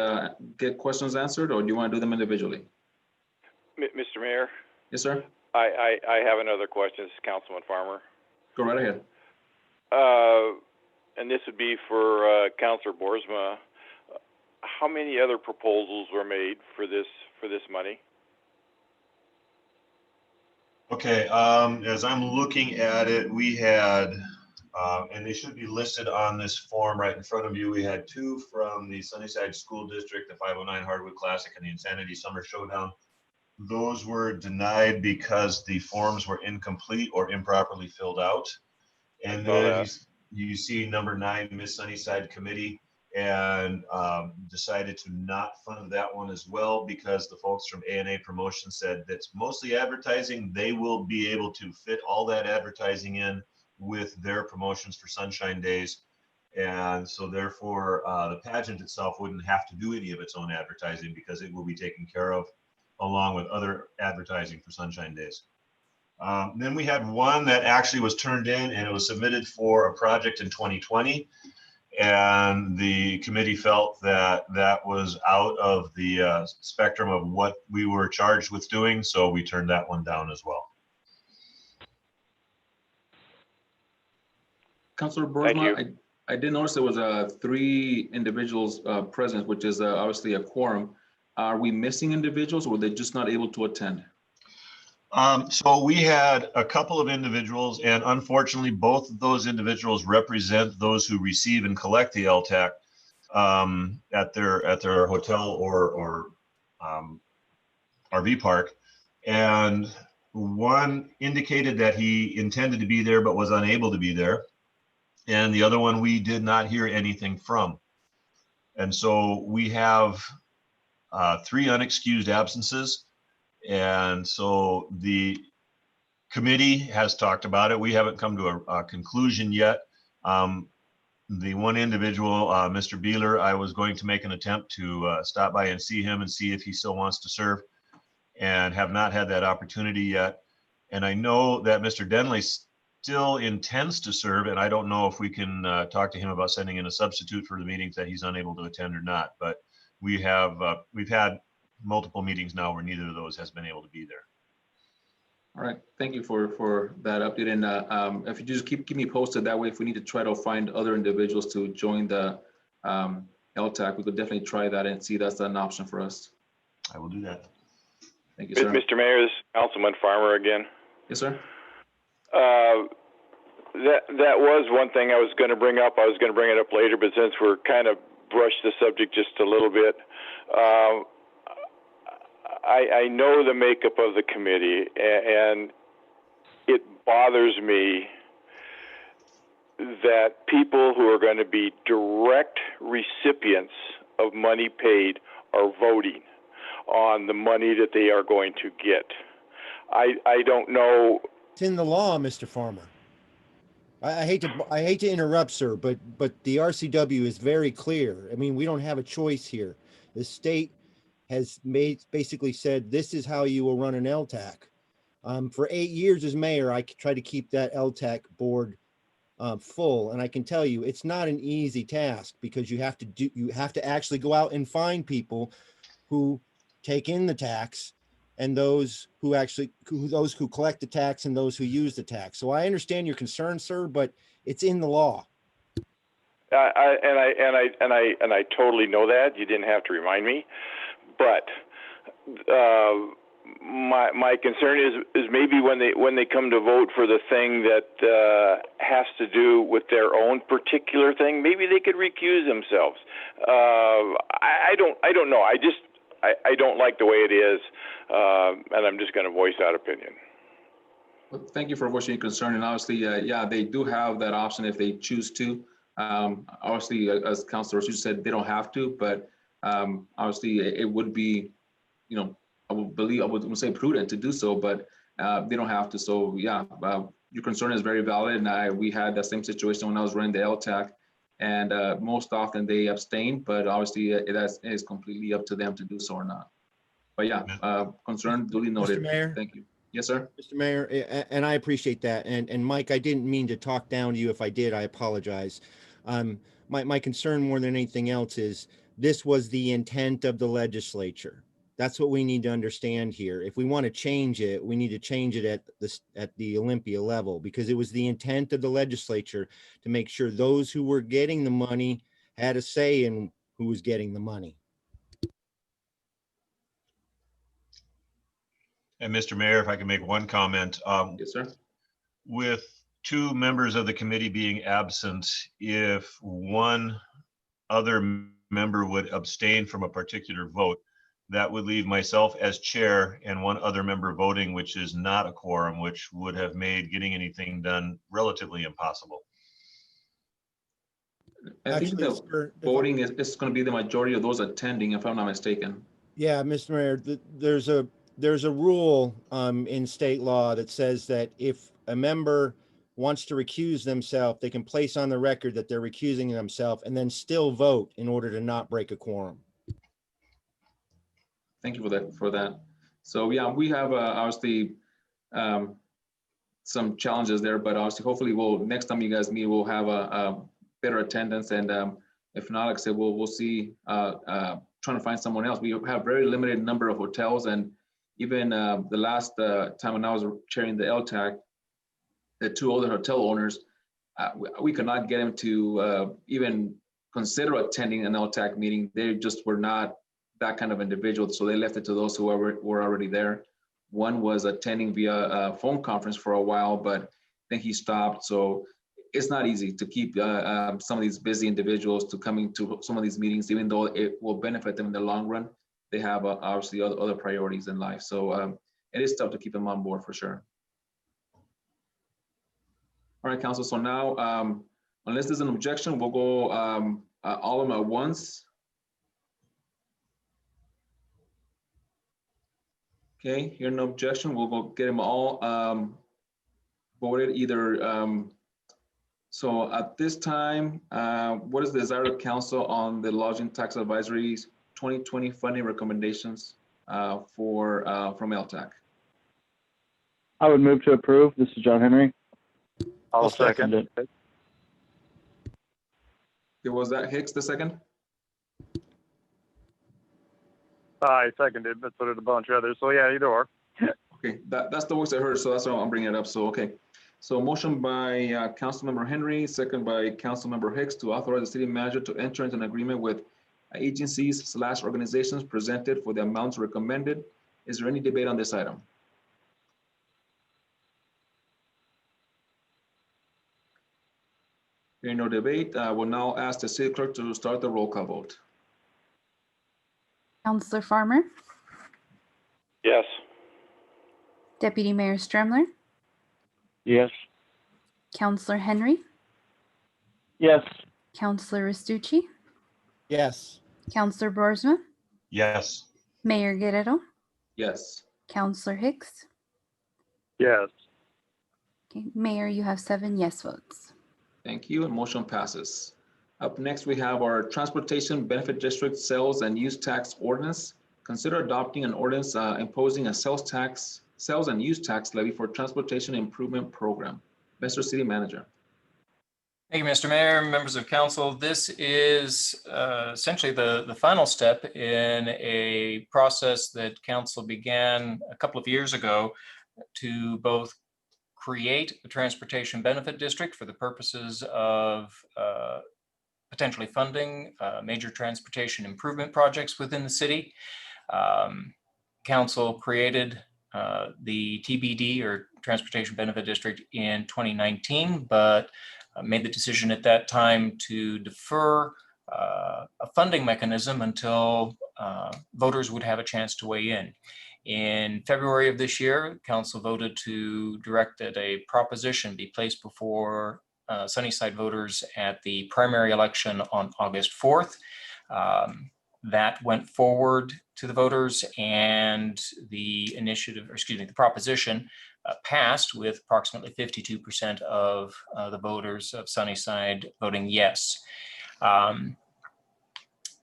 get questions answered, or do you want to do them individually? Mr. Mayor? Yes, sir. I have another question. This is Councilman Farmer. Go right ahead. And this would be for Councilor Boersma. How many other proposals were made for this money? Okay, as I'm looking at it, we had, and they should be listed on this form right in front of you. We had 2 from the Sunnyside School District, the 509 Hardwood Classic and the Insanity Summer Showdown. Those were denied because the forms were incomplete or improperly filled out. And then you see number 9, Miss Sunnyside Committee, and decided to not fund that one as well because the folks from A&A Promotion said that's mostly advertising. They will be able to fit all that advertising in with their promotions for Sunshine Days. And so therefore the pageant itself wouldn't have to do any of its own advertising because it will be taken care of along with other advertising for Sunshine Days. Then we had one that actually was turned in and it was submitted for a project in 2020. And the committee felt that that was out of the spectrum of what we were charged with doing, so we turned that one down as well. Councilor Thank you. Boersma, I did notice there was 3 individuals present, which is obviously a quorum. Are we missing individuals, or were they just not able to attend? So we had a couple of individuals, and unfortunately, both of those individuals represent those who receive and collect the LTAC at their hotel or RV park. And one indicated that he intended to be there but was unable to be there. And the other one we did not hear anything from. And so we have 3 unexcused absences. And so the committee has talked about it. We haven't come to a conclusion yet. The one individual, Mr. Beeler, I was going to make an attempt to stop by and see him and see if he still wants to serve, and have not had that opportunity yet. And I know that Mr. Denley still intends to serve, and I don't know if we can talk to him about sending in a substitute for the meetings that he's unable to attend or not. But we've had multiple meetings now where neither of those has been able to be there. All right, thank you for that update. And if you just keep me posted, that way, if we need to try to find other individuals to join the LTAC, we could definitely try that and see that's an option for us. I will do that. Thank you, sir. Mr. Mayor, this is Councilman Farmer again. Yes, sir. That was one thing I was going to bring up. I was going to bring it up later, but since we're kind of brushed the subject just a little bit, I know the makeup of the committee, and it bothers me that people who are going to be direct recipients of money paid are voting on the money that they are going to get. I don't know. It's in the law, Mr. Farmer. I hate to interrupt, sir, but the RCW is very clear. I mean, we don't have a choice here. The state has basically said, this is how you will run an LTAC. For 8 years as mayor, I tried to keep that LTAC board full. And I can tell you, it's not an easy task, because you have to actually go out and find people who take in the tax, and those who collect the tax, and those who use the tax. So I understand your concern, sir, but it's in the law. I totally know that. You didn't have to remind me. But my concern is maybe when they come to vote for the thing that has to do with their own particular thing, maybe they could recuse themselves. I don't know. I don't like the way it is, and I'm just going to voice that opinion. Well, thank you for voicing your concern. And obviously, yeah, they do have that option if they choose to. Obviously, as Councilor Rasucci said, they don't have to, but obviously it would be, I would say prudent to do so, but they don't have to. So yeah, your concern is very valid. And we had that same situation when I was running the LTAC, and most often they abstain, but obviously it is completely up to them to do so or not. But yeah, concern duly noted. Mr. Mayor? Thank you. Yes, sir. Mr. Mayor, and I appreciate that. And Mike, I didn't mean to talk down to you. If I did, I apologize. My concern more than anything else is this was the intent of the legislature. That's what we need to understand here. If we want to change it, we need to change it at the Olympia level, because it was the intent of the legislature to make sure those who were getting the money had a say in who was getting the money. And Mr. Mayor, if I can make one comment. Yes, sir. With 2 members of the committee being absent, if one other member would abstain from a particular vote, that would leave myself as chair and one other member voting, which is not a quorum, which would have made getting anything done relatively impossible. I think the voting is going to be the majority of those attending, if I'm not mistaken. Yeah, Mr. Mayor, there's a rule in state law that says that if a member wants to recuse themselves, they can place on the record that they're recusing themselves and then still vote in order to not break a quorum. Thank you for that. So yeah, we have obviously some challenges there, but obviously hopefully next time you guys meet, we'll have a better attendance. And if not, like I said, we'll see, trying to find someone else. We have very limited number of hotels, and even the last time when I was chairing the LTAC, the 2 other hotel owners, we could not get them to even consider attending an LTAC meeting. They just were not that kind of individual, so they left it to those who were already there. One was attending via a phone conference for a while, but then he stopped. So it's not easy to keep some of these busy individuals to coming to some of these meetings, even though it will benefit them in the long run. They have obviously other priorities in life. So it is tough to keep them on board for sure. All right, council. So now, unless there's an objection, we'll go all of them at once. Okay, hearing no objection, we'll go get them all voted either. So at this time, what is the desire of council on the Lodging Tax Advisory's 2020 funding recommendations from LTAC? I would move to approve. This is John Henry. I'll second it. Okay, was that Hicks the second? I seconded, but so did a bunch of others. So yeah, either or. Okay, that's the voice I heard, so that's why I'm bringing it up. So, okay. So motion by Councilmember Henry, second by Councilmember Hicks to authorize the city manager to enter into an agreement with agencies/organizations presented for the amounts recommended. Is there any debate on this item? Hearing no debate, we'll now ask the city clerk to start the roll call vote. Counselor Farmer, Yes. Deputy Mayor Stremler, Yes. Counselor Henry, Yes. Counselor Restucci, Yes. Counselor Boersma, Yes. Mayor Guerrero, Yes. Counselor Hicks. Yes. Okay, Mayor, you have 7 yes votes. Thank you, and motion passes. Up next, we have our Transportation Benefit District Sales and Use Tax Ordinance. Consider adopting an ordinance imposing a sales and use tax levy for transportation improvement program. Mr. City Manager. Thank you, Mr. Mayor, members of council. This is essentially the final step in a process that council began a couple of years ago to both create a transportation benefit district for the purposes of potentially funding major transportation improvement projects within the city. Council created the TBD, or Transportation Benefit District, in 2019, but made the decision at that time to defer a funding mechanism until voters would have a chance to weigh in. In February of this year, council voted to direct that a proposition be placed before Sunnyside voters at the primary election on August 4th. That went forward to the voters, and the proposition passed with approximately 52% of the voters of Sunnyside voting yes.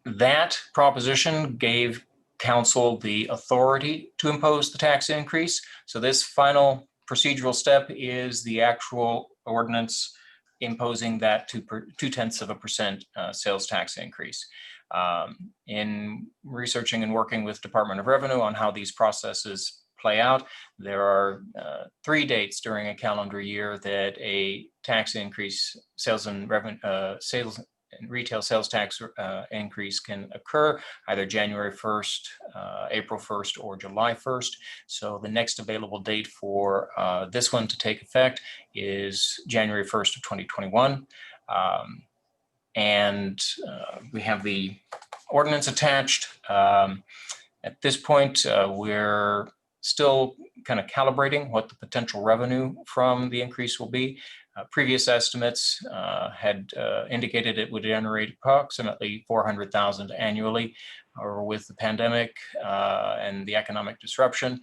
That proposition gave council the authority to impose the tax increase. So this final procedural step is the actual ordinance imposing that 0.2% sales tax increase. In researching and working with Department of Revenue on how these processes play out, there are 3 dates during a calendar year that a tax increase, sales and retail sales tax increase can occur, either January 1st, April 1st, or July 1st. So the next available date for this one to take effect is January 1st of 2021. And we have the ordinance attached. At this point, we're still kind of calibrating what the potential revenue from the increase will be. Previous estimates had indicated it would generate approximately $400,000 annually. Or with the pandemic and the economic disruption,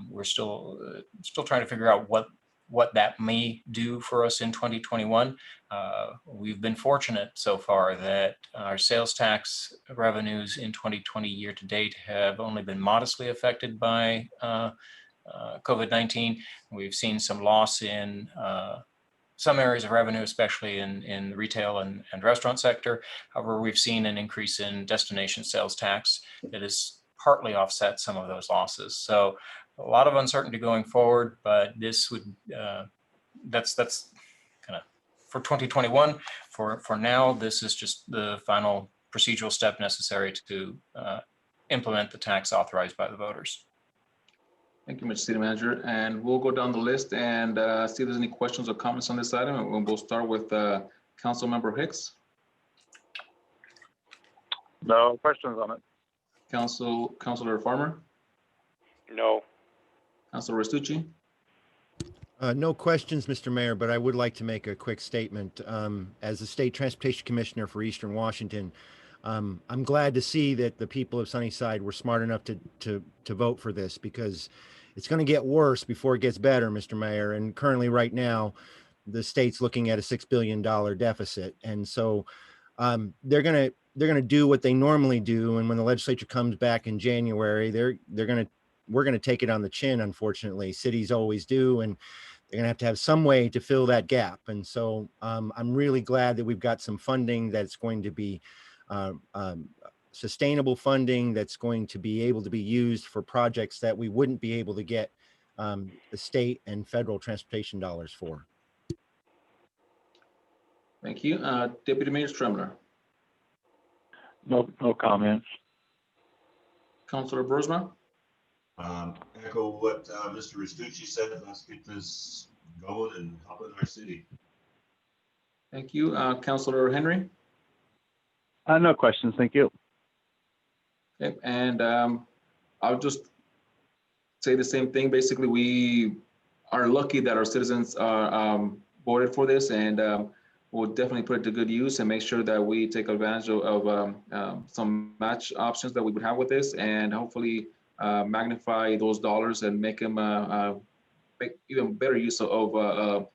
we're still trying to figure out what that may do for us in 2021. We've been fortunate so far that our sales tax revenues in 2020 year to date have only been modestly affected by COVID-19. We've seen some loss in some areas of revenue, especially in the retail and restaurant sector. However, we've seen an increase in destination sales tax that has partly offset some of those losses. So a lot of uncertainty going forward, but this would, that's kind of for 2021. For now, this is just the final procedural step necessary to implement the tax authorized by the voters. Thank you, Mr. City Manager. And we'll go down the list and see if there's any questions or comments on this item. And we'll start with Councilmember Hicks. No questions on it. Councilor Farmer, No. Councilor Restucci. No questions, Mr. Mayor, but I would like to make a quick statement. As the State Transportation Commissioner for Eastern Washington, I'm glad to see that the people of Sunnyside were smart enough to vote for this, because it's going to get worse before it gets better, Mr. Mayor. And currently, right now, the state's looking at a $6 billion deficit, and so they're going to do what they normally do. And when the legislature comes back in January, we're going to take it on the chin. Unfortunately, cities always do, and they're going to have some way to fill that gap. And so I'm really glad that we've got some funding that's going to be sustainable funding, that's going to be able to be used for projects that we wouldn't be able to get the state and federal transportation dollars for. Thank you. Deputy Mayor Stremler. No comments. Councilor Boersma. Echo what Mr. Restucci said. Let's get this going and help in our city. Thank you. Councilor Henry. No questions, thank you. Okay, and I'll just say the same thing. Basically, we are lucky that our citizens are voted for this, and we'll definitely put it to good use and make sure that we take advantage of some match options that we would have with this, and hopefully magnify those dollars and make them make even better use of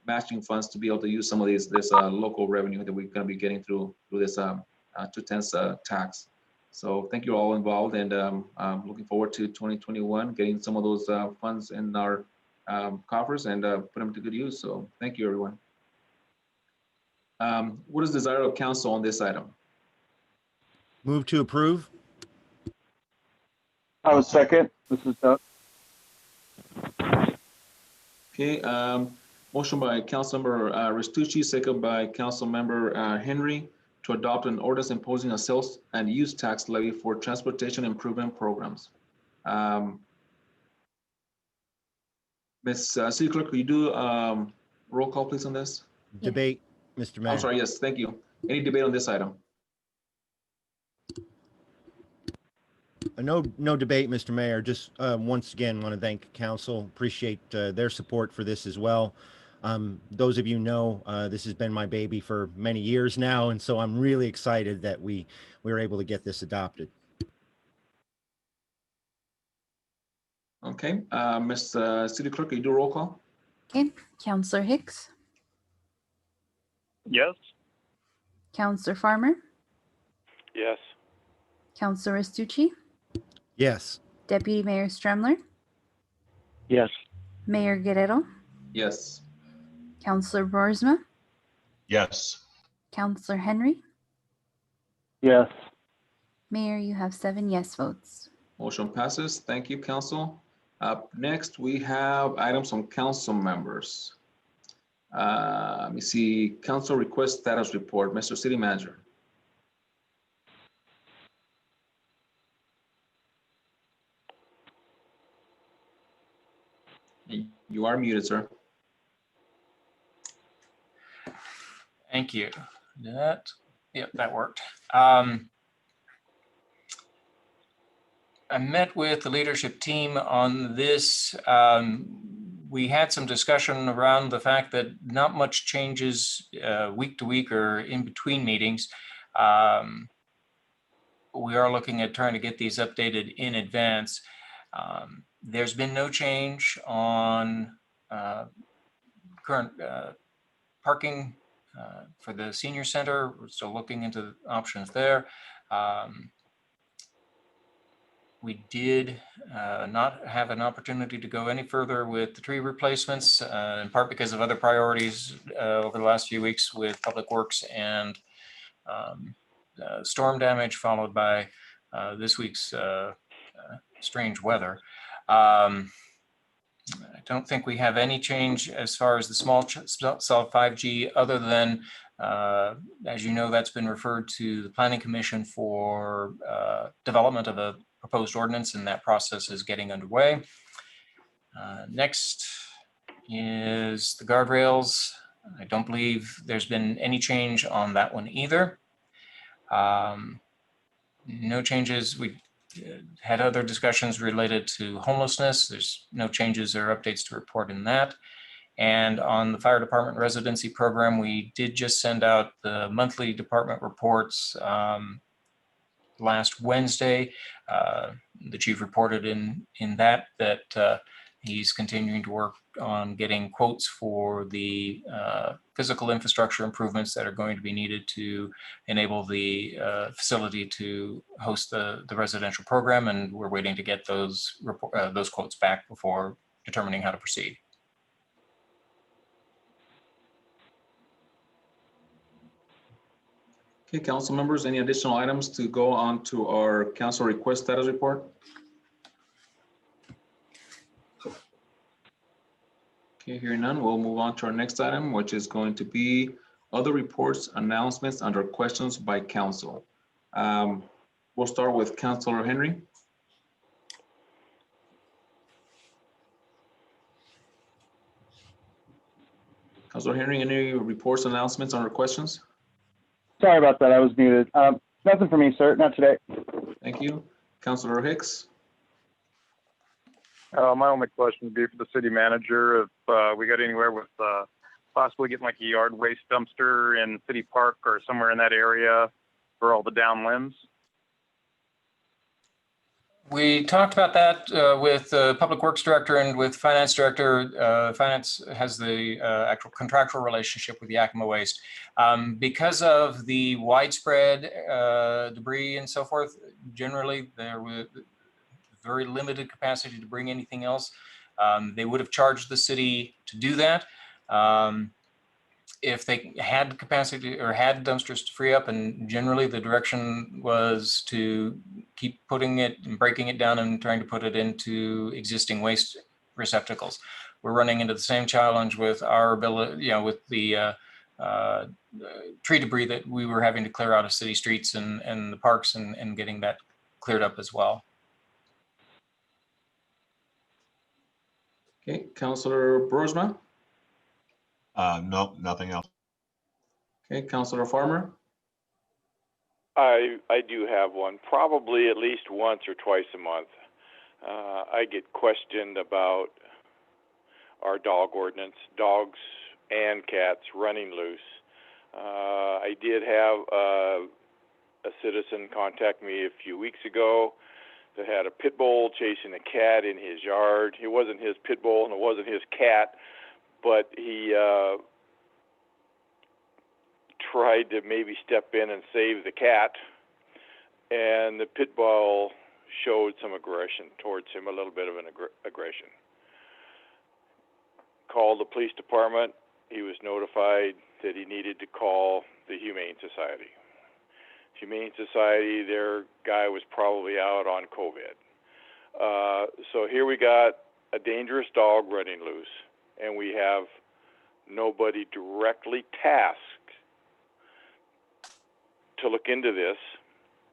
matching funds to be able to use some of this local revenue that we're going to be getting through this 2/10 tax. So thank you all involved, and I'm looking forward to 2021 getting some of those funds in our coffers and put them to good use. So thank you, everyone. What is the desire of council on this item? Move to approve. I was second. This is Doug. Okay, motion by Councilmember Restucci, second by Councilmember Henry, to adopt an ordinance imposing a sales and use tax levy for transportation improvement programs. Ms. City Clerk, will you do roll call, please, on this? Debate, Mr. Mayor. I'm sorry, yes, thank you. Any debate on this item? No debate, Mr. Mayor. Just once again, want to thank council. Appreciate their support for this as well. Those of you know, this has been my baby for many years now, and so I'm really excited that we were able to get this adopted. Okay, Ms. City Clerk, will you do roll call? Okay, Councillor Hicks, Yes. Councillor Farmer, Yes. Councillor Restucci, Yes. Deputy Mayor Stremler, Yes. Mayor Guerrero, Yes. Councillor Boersma, Yes. Councillor Henry. Yes. Mayor, you have 7 yes votes. Motion passes. Thank you, council. Up next, we have items from council members. Let me see, council request status report, Mr. City Manager. You are muted, sir. Thank you. Yep, that worked. I met with the leadership team on this. We had some discussion around the fact that not much changes week to week or in between meetings. We are looking at trying to get these updated in advance. There's been no change on current parking for the senior center. We're still looking into options there. We did not have an opportunity to go any further with the tree replacements, in part because of other priorities over the last few weeks with Public Works and storm damage, followed by this week's strange weather. I don't think we have any change as far as the small cell 5G, other than, as you know, that's been referred to the Planning Commission for development of a proposed ordinance, and that process is getting underway. Next is the guardrails. I don't believe there's been any change on that one either. No changes. We had other discussions related to homelessness. There's no changes or updates to report in that. And on the fire department residency program, we did just send out the monthly department reports last Wednesday. The chief reported in that he's continuing to work on getting quotes for the physical infrastructure improvements that are going to be needed to enable the facility to host the residential program, and we're waiting to get those quotes back before determining how to proceed. Okay, council members, any additional items to go on to our council request status report? Okay, hearing none, we'll move on to our next item, which is going to be other reports, announcements, under questions by council. We'll start with Councilor Henry. Councilor Henry, any reports, announcements, under questions? Sorry about that, I was muted. Nothing for me, sir, not today. Thank you. Councilor Hicks. My only question would be for the city manager, if we got anywhere with possibly getting like a yard waste dumpster in City Park or somewhere in that area for all the down limbs. We talked about that with the Public Works Director and with Finance Director. Finance has the actual contractual relationship with Yakima Waste. Because of the widespread debris and so forth, generally there was very limited capacity to bring anything else. They would have charged the city to do that. If they had capacity or had dumpsters to free up, and generally the direction was to keep putting it and breaking it down and trying to put it into existing waste receptacles. We're running into the same challenge with our ability, with the tree debris that we were having to clear out of city streets and the parks and getting that cleared up as well. Okay, Councilor Broersma. No, nothing else. Okay, Councilor Farmer. I do have one, probably at least once or twice a month. I get questioned about our dog ordinance, dogs and cats running loose. I did have a citizen contact me a few weeks ago that had a pit bull chasing a cat in his yard. It wasn't his pit bull and it wasn't his cat, but he tried to maybe step in and save the cat, and the pit bull showed some aggression towards him, a little bit of an aggression. Called the police department. He was notified that he needed to call the Humane Society. Humane Society, their guy was probably out on COVID. So here we got a dangerous dog running loose, and we have nobody directly tasked to look into this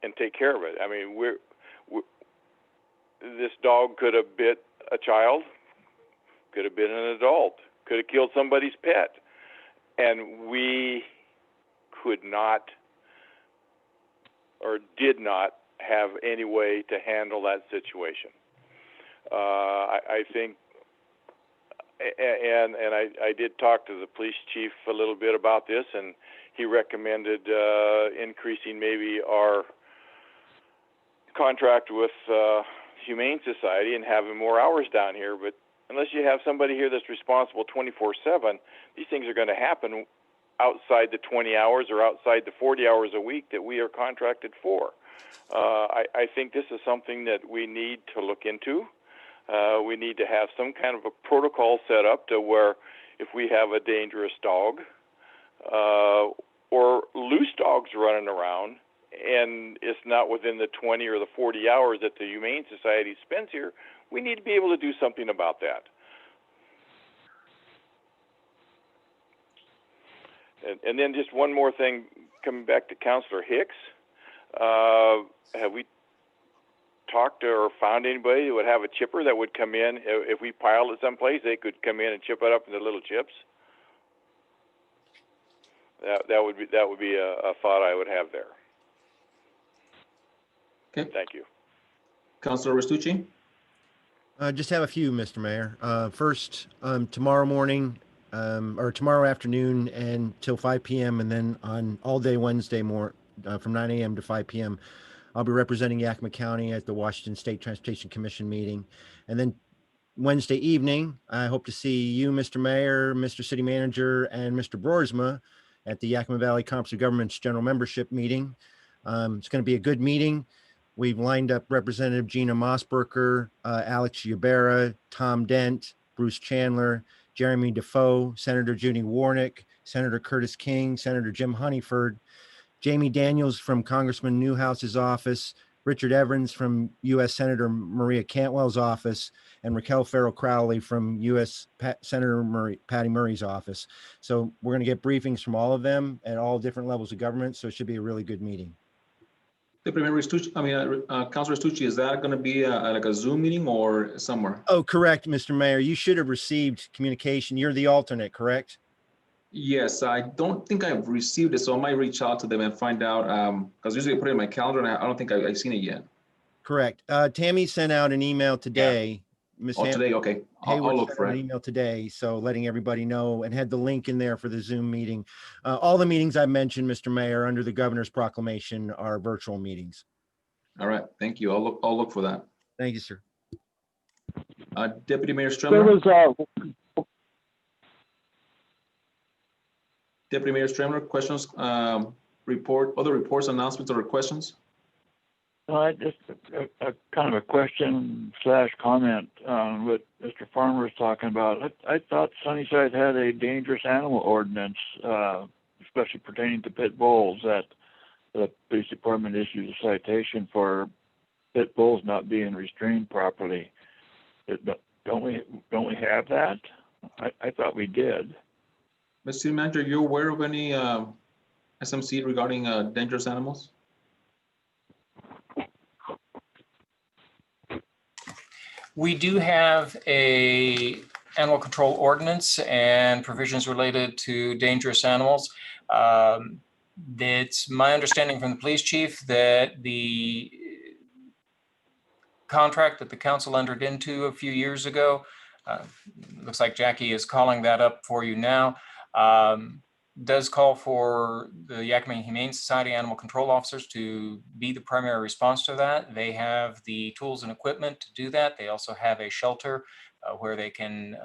and take care of it. I mean, this dog could have bit a child, could have been an adult, could have killed somebody's pet, and we could not or did not have any way to handle that situation. I think, and I did talk to the police chief a little bit about this, and he recommended increasing maybe our contract with Humane Society and having more hours down here. But unless you have somebody here that's responsible 24/7, these things are going to happen outside the 20 hours or outside the 40 hours a week that we are contracted for. I think this is something that we need to look into. We need to have some kind of a protocol set up to where if we have a dangerous dog or loose dogs running around and it's not within the 20 or the 40 hours that the Humane Society spends here, we need to be able to do something about that. And then just one more thing, coming back to Councilor Hicks, have we talked or found anybody who would have a chipper that would come in? If we piled it someplace, they could come in and chip it up into little chips. That would be a thought I would have there. Okay. Thank you. Councilor Restucci? Just have a few, Mr. Mayor. First, tomorrow morning, or tomorrow afternoon and till 5 p.m. and then on all day Wednesday from 9 a.m. to 5 p.m. I'll be representing Yakima County at the Washington State Transportation Commission meeting. And then Wednesday evening, I hope to see you, Mr. Mayor, Mr. City Manager, and Mr. Broersma at the Yakima Valley Conference of Governments General Membership meeting. It's going to be a good meeting. We've lined up Representative Gina Mossberger, Alex Yubera, Tom Dent, Bruce Chandler, Jeremy Defoe, Senator Judy Warnick, Senator Curtis King, Senator Jim Honeyford, Jamie Daniels from Congressman Newhouse's office, Richard Evans from U.S. Senator Maria Cantwell's office, and Raquel Farrell Crowley from U.S. Senator Patty Murray's office. So we're going to get briefings from all of them at all different levels of government. So it should be a really good meeting. Deputy Mayor Restucci, Councilor Restucci, is that going to be like a Zoom meeting or somewhere? Oh, correct, Mr. Mayor. You should have received communication. You're the alternate, correct? Yes, I don't think I've received it, so I might reach out to them and find out, because usually I put it in my calendar and I don't think I've seen it yet. Correct. Tammy sent out an email today. Ms. Oh, today, okay. I'll Hayward look sent for out an it. email today, so letting everybody know, and had the link in there for the Zoom meeting. All the meetings I mentioned, Mr. Mayor, under the governor's proclamation are virtual meetings. All right, thank you. I'll look for that. Thank you, sir. Deputy Mayor There Stremler. was, Deputy Mayor Stremler, questions, other reports, announcements, or questions? Just a kind of a question / comment on what Mr. Farmer was talking about. I thought Sunnyside had a dangerous animal ordinance, especially pertaining to pit bulls, that the police department issues a citation for pit bulls not being restrained properly. Don't we have that? I thought we did. Mr. City Manager, you aware of any SMC regarding dangerous animals? We do have a animal control ordinance and provisions related to dangerous animals. It's my understanding from the police chief that the contract that the council entered into a few years ago, looks like Jackie is calling that up for you now, does call for the Yakima Humane Society animal control officers to be the primary response to that. They have the tools and equipment to do that. They also have a shelter where they can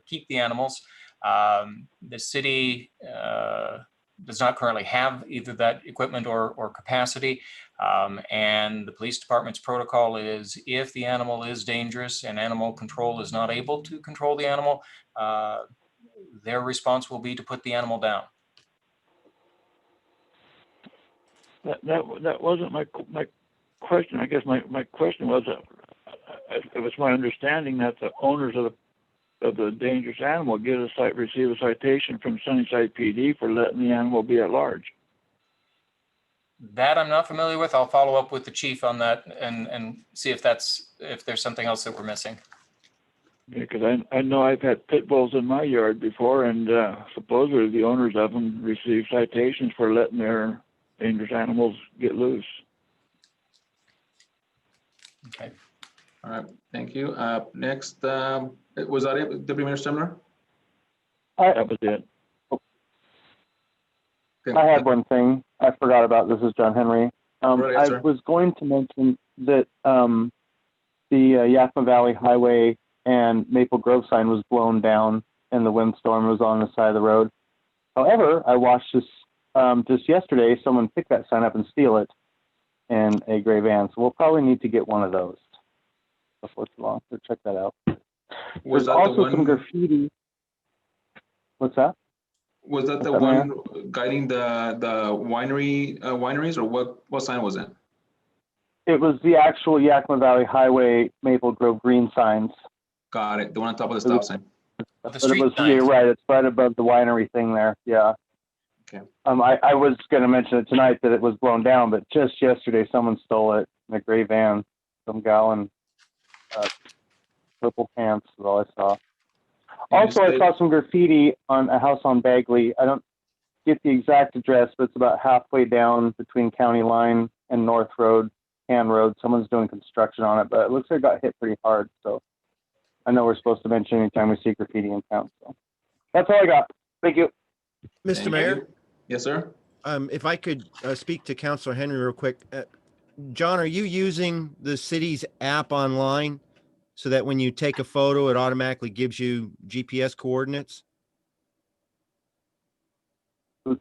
keep the animals. The city does not currently have either that equipment or capacity. And the police department's protocol is if the animal is dangerous and animal control is not able to control the animal, their response will be to put the animal down. That wasn't my question. I guess my question was, it was my understanding that the owners of the dangerous animal receive a citation from Sunnyside PD for letting the animal be at large. That I'm not familiar with. I'll follow up with the chief on that and see if there's something else that we're missing. Because I know I've had pit bulls in my yard before, and supposedly the owners of them receive citations for letting their dangerous animals get loose. Okay. All right, thank you. Next, was that it, Deputy Mayor Stremler? That was it. Okay. I had one thing I forgot about. This is John Henry. Right, I sir. was going to mention that the Yakima Valley Highway and Maple Grove sign was blown down and the windstorm was on the side of the road. However, I watched this just yesterday, someone pick that sign up and steal it. and a gray van. So we'll probably need to get one of those before too long. So check that out. Was There's that the also some one, graffiti. What's that? was that the What's that, one guiding the wineries, or what sign was it? It was the actual Yakima Valley Highway Maple Grove green signs. Got it. The one on top of the stop sign. The But it street was, signs. you're right, it's right above the winery thing there, yeah. Okay. I was gonna mention it tonight that it was blown down, but just yesterday, someone stole it in a gray van, some gal in purple pants is all I saw. Also, I saw some graffiti on a house on Bagley. I don't get the exact address, but it's about halfway down between County Line and North Road, Han Road. Someone's doing construction on it, but it looks like it got hit pretty hard, so I know we're supposed to mention anytime we see graffiti in town, so. That's all I got. Thank you. Mr. Thank Mayor, you. Yes, sir. if I could speak to Councilor Henry real quick. John, are you using the city's app online so that when you take a photo, it automatically gives you GPS coordinates?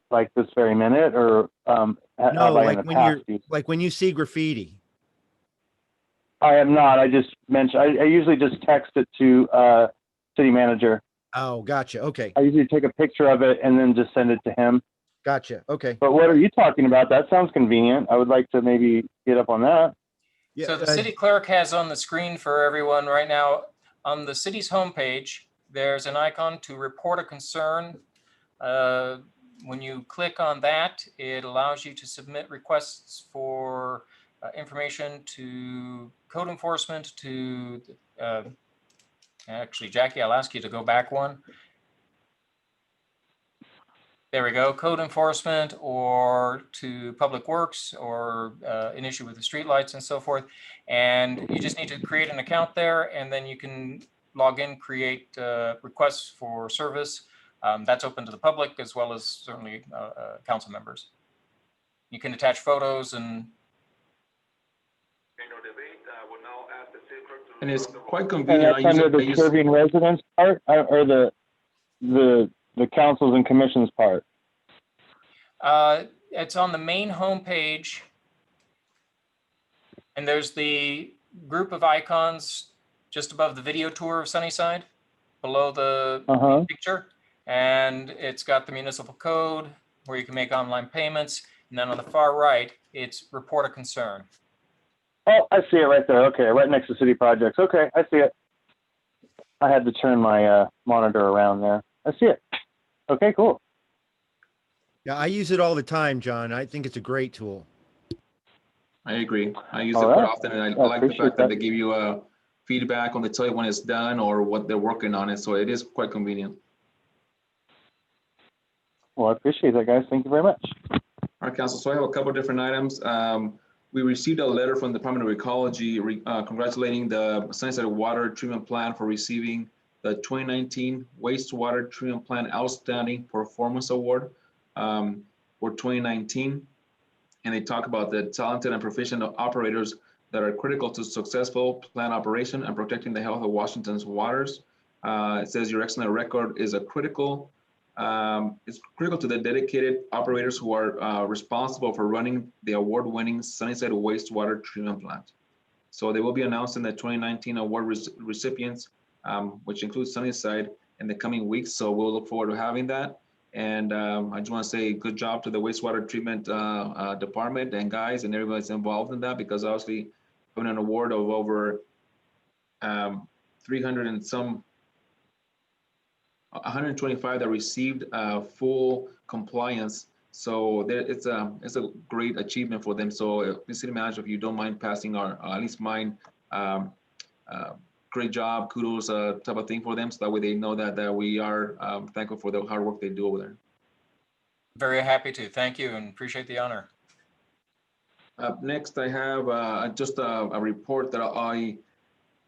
Like this very minute, or No, have I in like the when you're, past? like when you see graffiti. I am not. I just mentioned, I usually just text it to city manager. Oh, gotcha. Okay. I usually take a picture of it and then just send it to him. Gotcha. Okay. But what are you talking about? That sounds convenient. I would like to maybe get up on that. Yeah, So the city clerk has on the screen for everyone right now, on the city's homepage, there's an icon to report a concern. When you click on that, it allows you to submit requests for information to code enforcement, to actually, Jackie, I'll ask you to go back one. There we go, code enforcement, or to Public Works, or an issue with the streetlights and so forth. And you just need to create an account there, and then you can log in, create requests for service. That's open to the public as well as certainly council members. You can attach photos and. And it's quite And convenient. that's under the serving residents part, or the councils and commissions part? It's on the main homepage. And there's the group of icons just above the video tour of Sunnyside, below the picture. And it's got the municipal code where you can make online payments. And then on the far right, it's report a concern. Oh, I see it right there. Okay, right next to city projects. Okay, I see it. I had to turn my monitor around there. I see it. Okay, cool. Yeah, I use it all the time, John. I think it's a great tool. I agree. I use it All quite right. often, and I I like the appreciate fact that that. they give you feedback on, they tell you when it's done or what they're working on it. So it is quite convenient. Well, I appreciate that, guys. Thank you very much. All right, Council. So I have a couple of different items. We received a letter from the Department of Ecology congratulating the Sunnyside Water Treatment Plant for receiving the 2019 Wastewater Treatment Plant Outstanding Performance Award for 2019. And they talk about the talented and proficient operators that are critical to successful plant operation and protecting the health of Washington's waters. It says your excellent record is it's critical to the dedicated operators who are responsible for running the award-winning Sunnyside Wastewater Treatment Plant. So they will be announcing the 2019 award recipients, which includes Sunnyside, in the coming weeks. So we'll look forward to having that. And I just want to say good job to the wastewater treatment department and guys and everybody that's involved in that, because obviously having an award of over 300 and some 125 that received full compliance. So it's a great achievement for them. So City Manager, if you don't mind passing our, at least mine, great job, kudos type of thing for them. So that way they know that we are thankful for the hard work they do over there. Very happy to. Thank you and appreciate the honor. Up next, I have just a report that I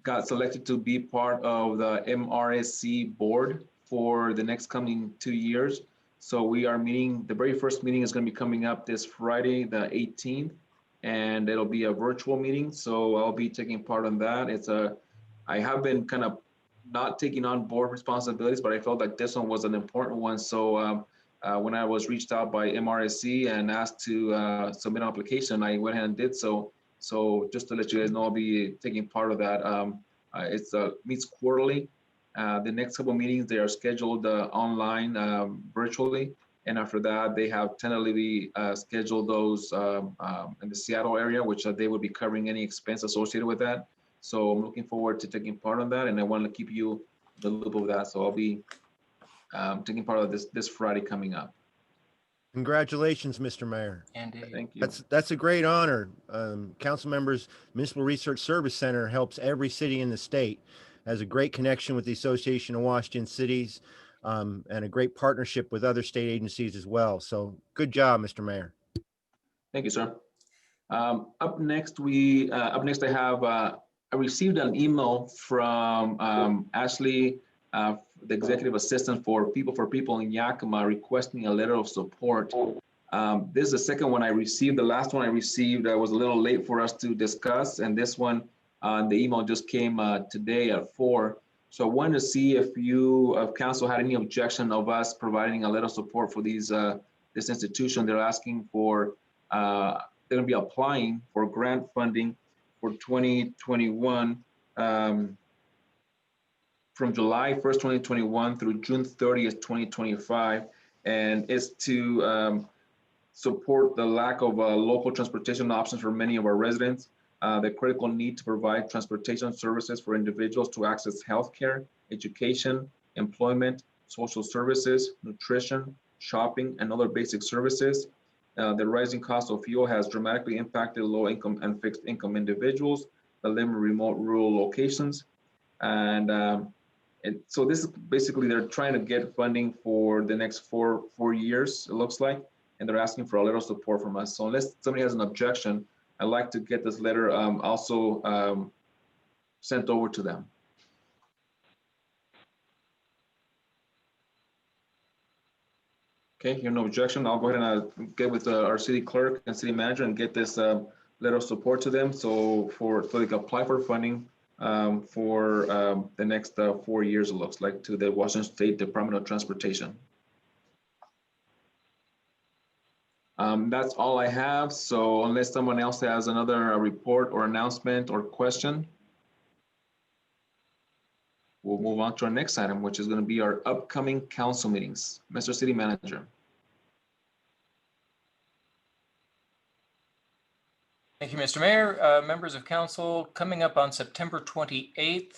got selected to be part of the MRSC board for the next coming 2 years. So we are meeting, the very first meeting is going to be coming up this Friday, the 18th, and it'll be a virtual meeting. So I'll be taking part in that. I have been kind of not taking on board responsibilities, but I felt like this one was an important one. So when I was reached out by MRSC and asked to submit an application, I went ahead and did so. So just to let you guys know, I'll be taking part of that. It's meets quarterly. The next couple of meetings, they are scheduled online virtually. And after that, they have tentatively scheduled those in the Seattle area, which they will be covering any expense associated with that. So I'm looking forward to taking part on that, and I want to keep you in the loop of that. So I'll be taking part of this Friday coming up. Congratulations, Mr. Mayor. Indeed. Thank you. That's a great honor. Council members, Municipal Research Service Center helps every city in the state, has a great connection with the Association of Washington Cities, and a great partnership with other state agencies as well. So good job, Mr. Mayor. Thank you, sir. Up next, I have I received an email from Ashley, the executive assistant for People in Yakima, requesting a letter of support. This is the second one I received. The last one I received was a little late for us to discuss, and this one, the email just came today at 4. So I wanted to see if council had any objection of us providing a letter of support for these this institution. They're asking for, they're going to be applying for grant funding for 2021. From July 1st, 2021 through June 30th, 2025, and is to support the lack of local transportation options for many of our residents, the critical need to provide transportation services for individuals to access healthcare, education, employment, social services, nutrition, shopping, and other basic services. The rising cost of fuel has dramatically impacted low-income and fixed-income individuals that live in remote rural locations. And so this is basically, they're trying to get funding for the next four years, it looks like, and they're asking for a little support from us. So unless somebody has an objection, I'd like to get this letter also sent over to them. Okay, hear no objection. I'll go ahead and get with our city clerk and city manager and get this letter of support to them. So they can apply for funding for the next 4 years, it looks like, to the Washington State Department of Transportation. That's all I have. So unless someone else has another report or announcement or question, we'll move on to our next item, which is going to be our upcoming council meetings. Mr. City Manager. Thank you, Mr. Mayor. Members of council, coming up on September 28th,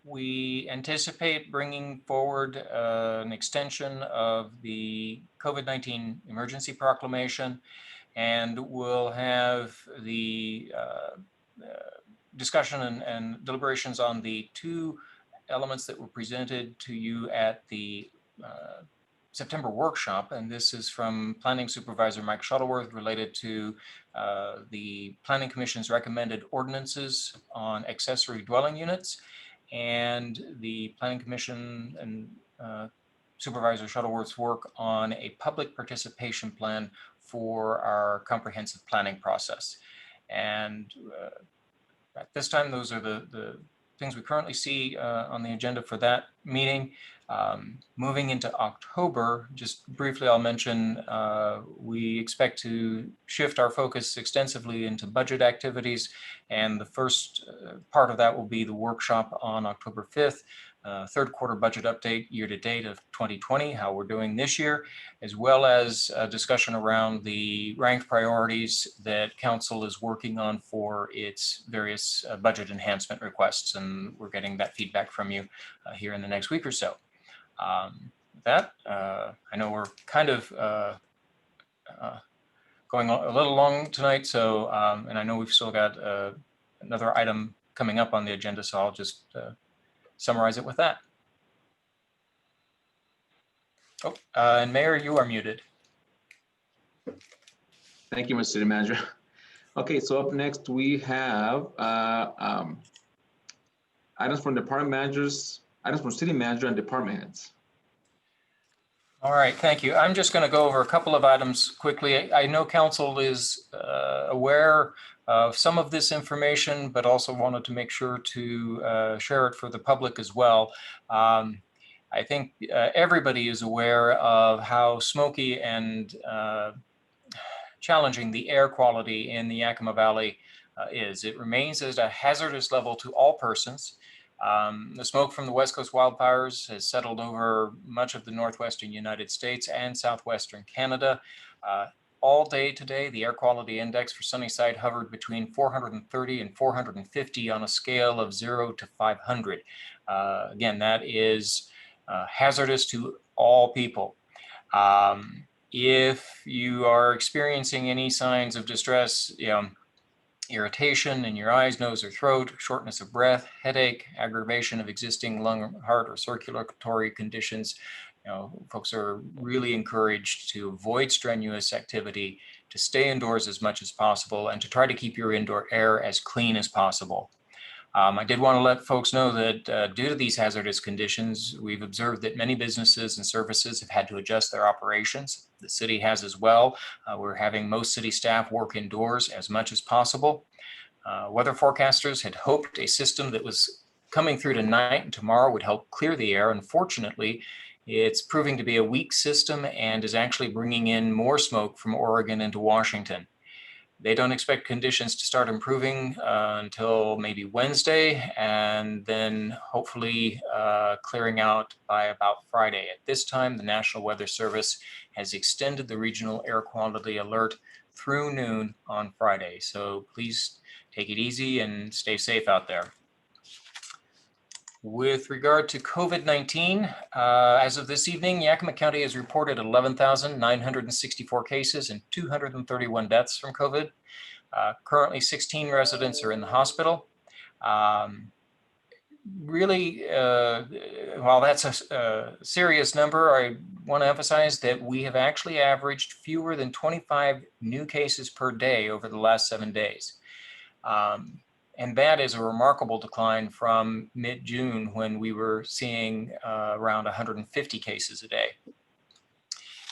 we anticipate bringing forward an extension of the COVID-19 emergency proclamation, and we'll have the discussion and deliberations on the 2 elements that were presented to you at the September workshop, and this is from Planning Supervisor Mike Shuttleworth related to the Planning Commission's recommended ordinances on accessory dwelling units, and the Planning Commission and Supervisor Shuttleworth's work on a public participation plan for our comprehensive planning process. And at this time, those are the things we currently see on the agenda for that meeting. Moving into October, just briefly I'll mention, we expect to shift our focus extensively into budget activities, and the first part of that will be the workshop on October 5th, third quarter budget update year to date of 2020, how we're doing this year, as well as a discussion around the ranked priorities that council is working on for its various budget enhancement requests, and we're getting that feedback from you here in the next week or so. With that, I know we're kind of going a little long tonight, so and I know we've still got another item coming up on the agenda, so I'll just summarize it with that. Oh, and Mayor, you are muted. Thank you, Mr. City Manager. Okay, so up next we have items from department managers, items from city manager and department heads. All right, thank you. I'm just going to go over a couple of items quickly. I know council is aware of some of this information, but also wanted to make sure to share it for the public as well. I I think everybody is aware of how smoky and challenging the air quality in the Yakima Valley is. It remains at a hazardous level to all persons. The smoke from the West Coast wildfires has settled over much of the northwestern United States and southwestern Canada. All day today, the air quality index for Sunnyside hovered between 430 and 450 on a scale of 0 to 500. Again, that is hazardous to all people. If you are experiencing any signs of distress, irritation in your eyes, nose, or throat, shortness of breath, headache, aggravation of existing lung, heart, or circulatory conditions, folks are really encouraged to avoid strenuous activity, to stay indoors as much as possible, and to try to keep your indoor air as clean as possible. I did want to let folks know that due to these hazardous conditions, we've observed that many businesses and services have had to adjust their operations. The city has as well. We're having most city staff work indoors as much as possible. Weather forecasters had hoped a system that was coming through tonight and tomorrow would help clear the air. Unfortunately, it's proving to be a weak system and is actually bringing in more smoke from Oregon into Washington. They don't expect conditions to start improving until maybe Wednesday, and then hopefully clearing out by about Friday. At this time, the National Weather Service has extended the regional air quality alert through noon on Friday. So please take it easy and stay safe out there. With regard to COVID-19, as of this evening, Yakima County has reported 11,964 cases and 231 deaths from COVID. Currently, 16 residents are in the hospital. Really, while that's a serious number, I want to emphasize that we have actually averaged fewer than 25 new cases per day over the last 7 days. And that is a remarkable decline from mid-June when we were seeing around 150 cases a day.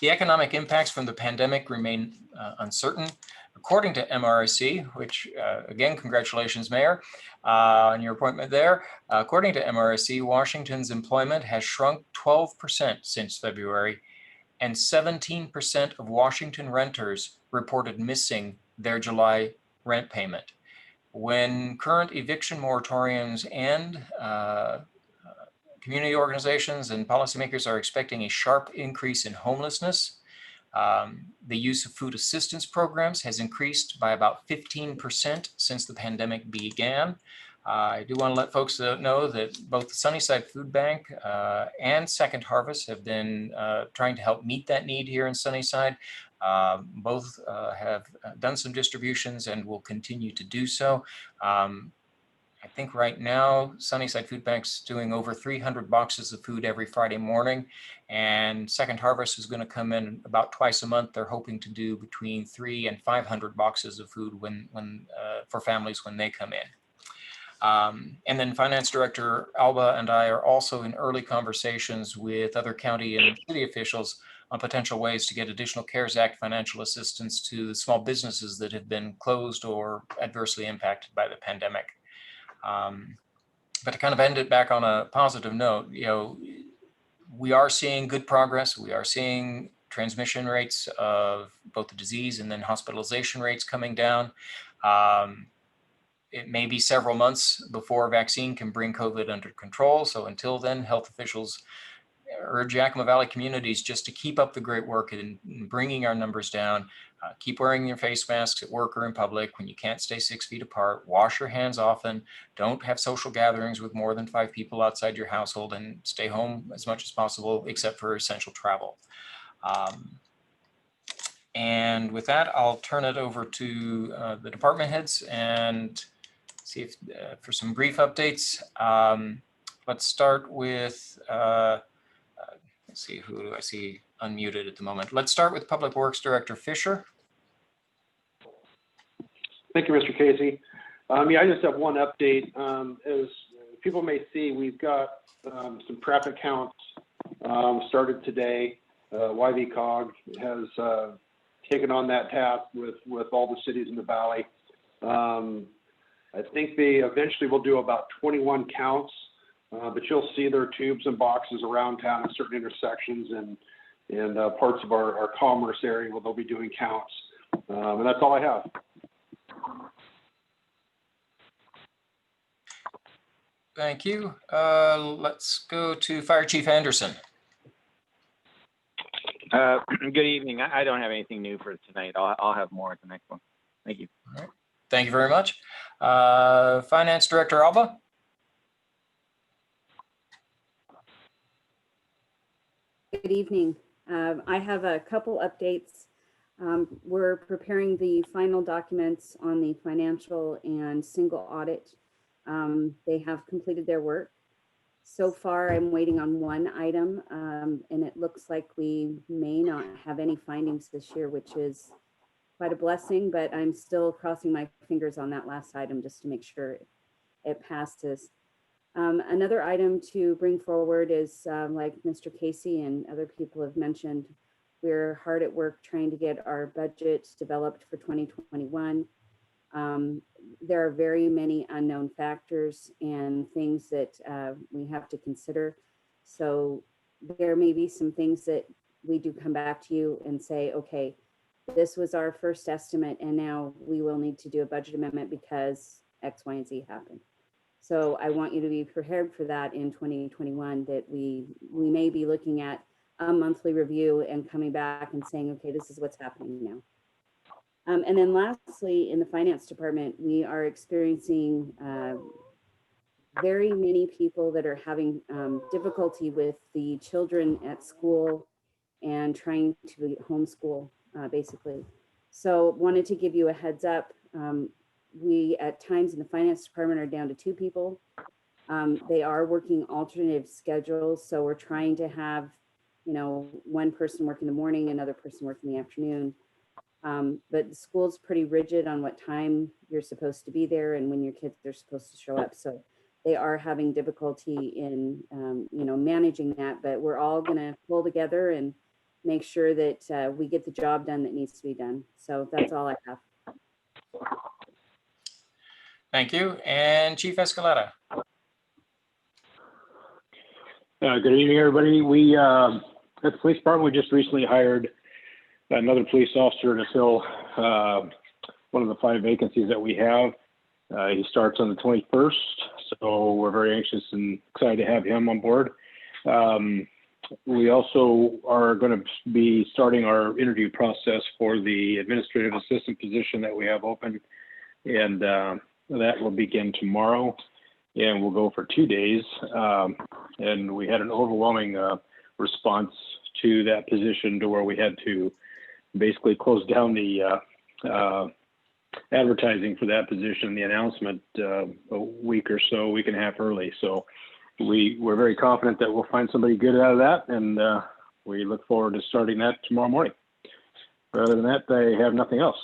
The economic impacts from the pandemic remain uncertain. According to MRSC, which again, congratulations, Mayor, on your appointment there. According to MRSC, Washington's employment has shrunk 12% since February, and 17% of Washington renters reported missing their July rent payment. When current eviction moratoriums end, community organizations and policymakers are expecting a sharp increase in homelessness. The use of food assistance programs has increased by about 15% since the pandemic began. I do want to let folks know that both the Sunnyside Food Bank and Second Harvest have been trying to help meet that need here in Sunnyside. Both have done some distributions and will continue to do so. I think right now, Sunnyside Food Bank's doing over 300 boxes of food every Friday morning, and Second Harvest is going to come in about twice a month. They're hoping to do between 300 and 500 boxes of food for families when they come in. And then Finance Director Alba and I are also in early conversations with other county and city officials on potential ways to get additional CARES Act financial assistance to the small businesses that have been closed or adversely impacted by the pandemic. But to kind of end it back on a positive note, we are seeing good progress. We are seeing transmission rates of both the disease and then hospitalization rates coming down. It may be several months before a vaccine can bring COVID under control. So until then, health officials urge Yakima Valley communities just to keep up the great work in bringing our numbers down. Keep wearing your face masks at work or in public when you can't stay 6 feet apart. Wash your hands often. Don't have social gatherings with more than 5 people outside your household, and stay home as much as possible, except for essential travel. And with that, I'll turn it over to the department heads and see if for some brief updates. Let's start with, let's see, who do I see unmuted at the moment? Let's start with Public Works Director Fisher. Thank you, Mr. Casey. Yeah, I just have one update. As people may see, we've got some traffic counts started today. YVCOG has taken on that task with all the cities in the valley. I think they eventually will do about 21 counts but you'll see their tubes and boxes around town at certain intersections and parts of our commerce area where they'll be doing counts. And that's all I have. Thank you. Let's go to Fire Chief Anderson. Good evening. I don't have anything new for tonight. I'll have more at the next one. Thank you. All right. Thank you very much. Finance Director Alba. Good evening. I have a couple updates. We're preparing the final documents on the financial and single audit. They have completed their work. So far, I'm waiting on one item, and it looks like we may not have any findings this year, which is quite a blessing, but I'm still crossing my fingers on that last item just to make sure it passes. Another item to bring forward is, like Mr. Casey and other people have mentioned, we're hard at work trying to get our budget developed for 2021. There are very many unknown factors and things that we have to consider. So there may be some things that we do come back to you and say, okay, this was our first estimate and now we will need to do a budget amendment because X, Y, and Z happened. So I want you to be prepared for that in 2021, that we may be looking at a monthly review and coming back and saying, okay, this is what's happening now. And then lastly, in the finance department, we are experiencing very many people that are having difficulty with the children at school and trying to homeschool, basically. So wanted to give you a heads up. We at times in the finance department are down to 2 people. They are working alternative schedules. So we're trying to have, one person work in the morning, another person work in the afternoon. But the school's pretty rigid on what time you're supposed to be there and when your kids are supposed to show up. So they are having difficulty in, managing that, but we're all gonna pull together and make sure that we get the job done that needs to be done. So that's all I have. Thank you. And Chief Escalera. Good evening, everybody. We, at the police department, we just recently hired another police officer to fill one of the 5 vacancies that we have. He starts on the 21st, so we're very anxious and excited to have him on board. We also are going to be starting our interview process for the administrative assistant position that we have open, and that will begin tomorrow, and we'll go for 2 days. And we had an overwhelming response to that position to where we had to basically close down the advertising for that position, the announcement a week and a half early. So we're very confident that we'll find somebody good out of that, and we look forward to starting that tomorrow morning. Other than that, I have nothing else.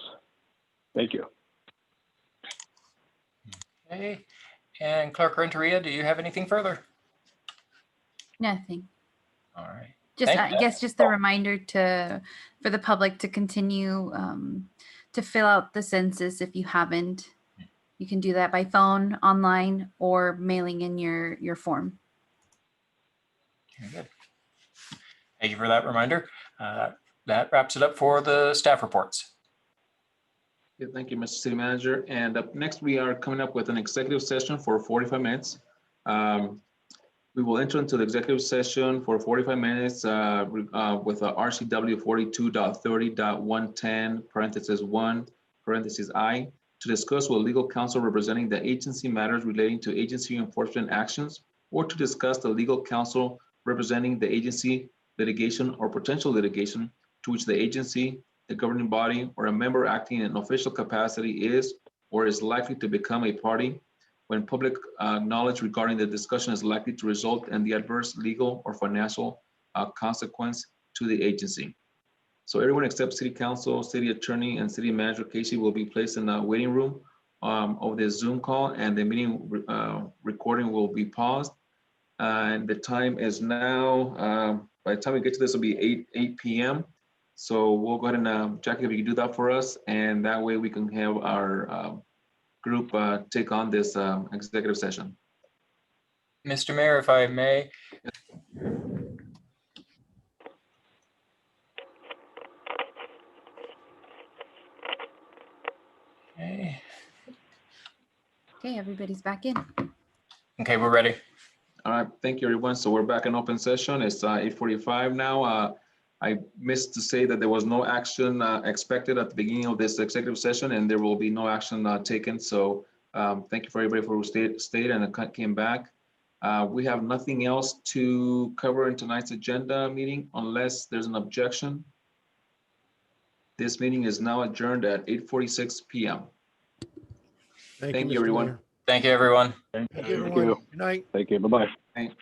Thank you. Okay. And Clerk Renteria, do you have anything further? Nothing. All right. Just, I guess, just a reminder for the public to continue to fill out the census if you haven't. You can do that by phone, online, or mailing in your form. Very good. Thank you for that reminder. That wraps it up for the staff reports. Yeah, thank you, Mr. City Manager. And up next, we are coming up with an executive session for 45 minutes. We will enter into the executive session for 45 minutes with RCW 42.30.110 parenthesis 1 parenthesis I to discuss with legal counsel representing the agency matters relating to agency enforcement actions, or to discuss the legal counsel representing the agency litigation or potential litigation to which the agency, the governing body, or a member acting in an official capacity is or is likely to become a party, when public knowledge regarding the discussion is likely to result in the adverse legal or financial consequence to the agency. So everyone except City Council, City Attorney, and City Manager Casey will be placed in the waiting room of the Zoom call, and the meeting recording will be paused. And the time is now, by the time we get to this, will be 8 p.m. So we'll go ahead and, Jackie, if you can do that for us, and that way we can have our group take on this executive session. Mr. Mayor, if I may. Okay. Okay, everybody's back in. Okay, we're ready. All right, thank you, everyone. So we're back in open session. It's 8:45 now. I missed to say that there was no action expected at the beginning of this executive session, and there will be no action taken. So thank you for everybody who stayed and came back. We have nothing else to cover in tonight's agenda meeting unless there's an objection. This meeting is now adjourned at 8:46 p.m. Thank you, Mr. everyone. Mayor. Thank you, everyone. Thank you, everyone. Good night. Thank you. Bye-bye. Thank-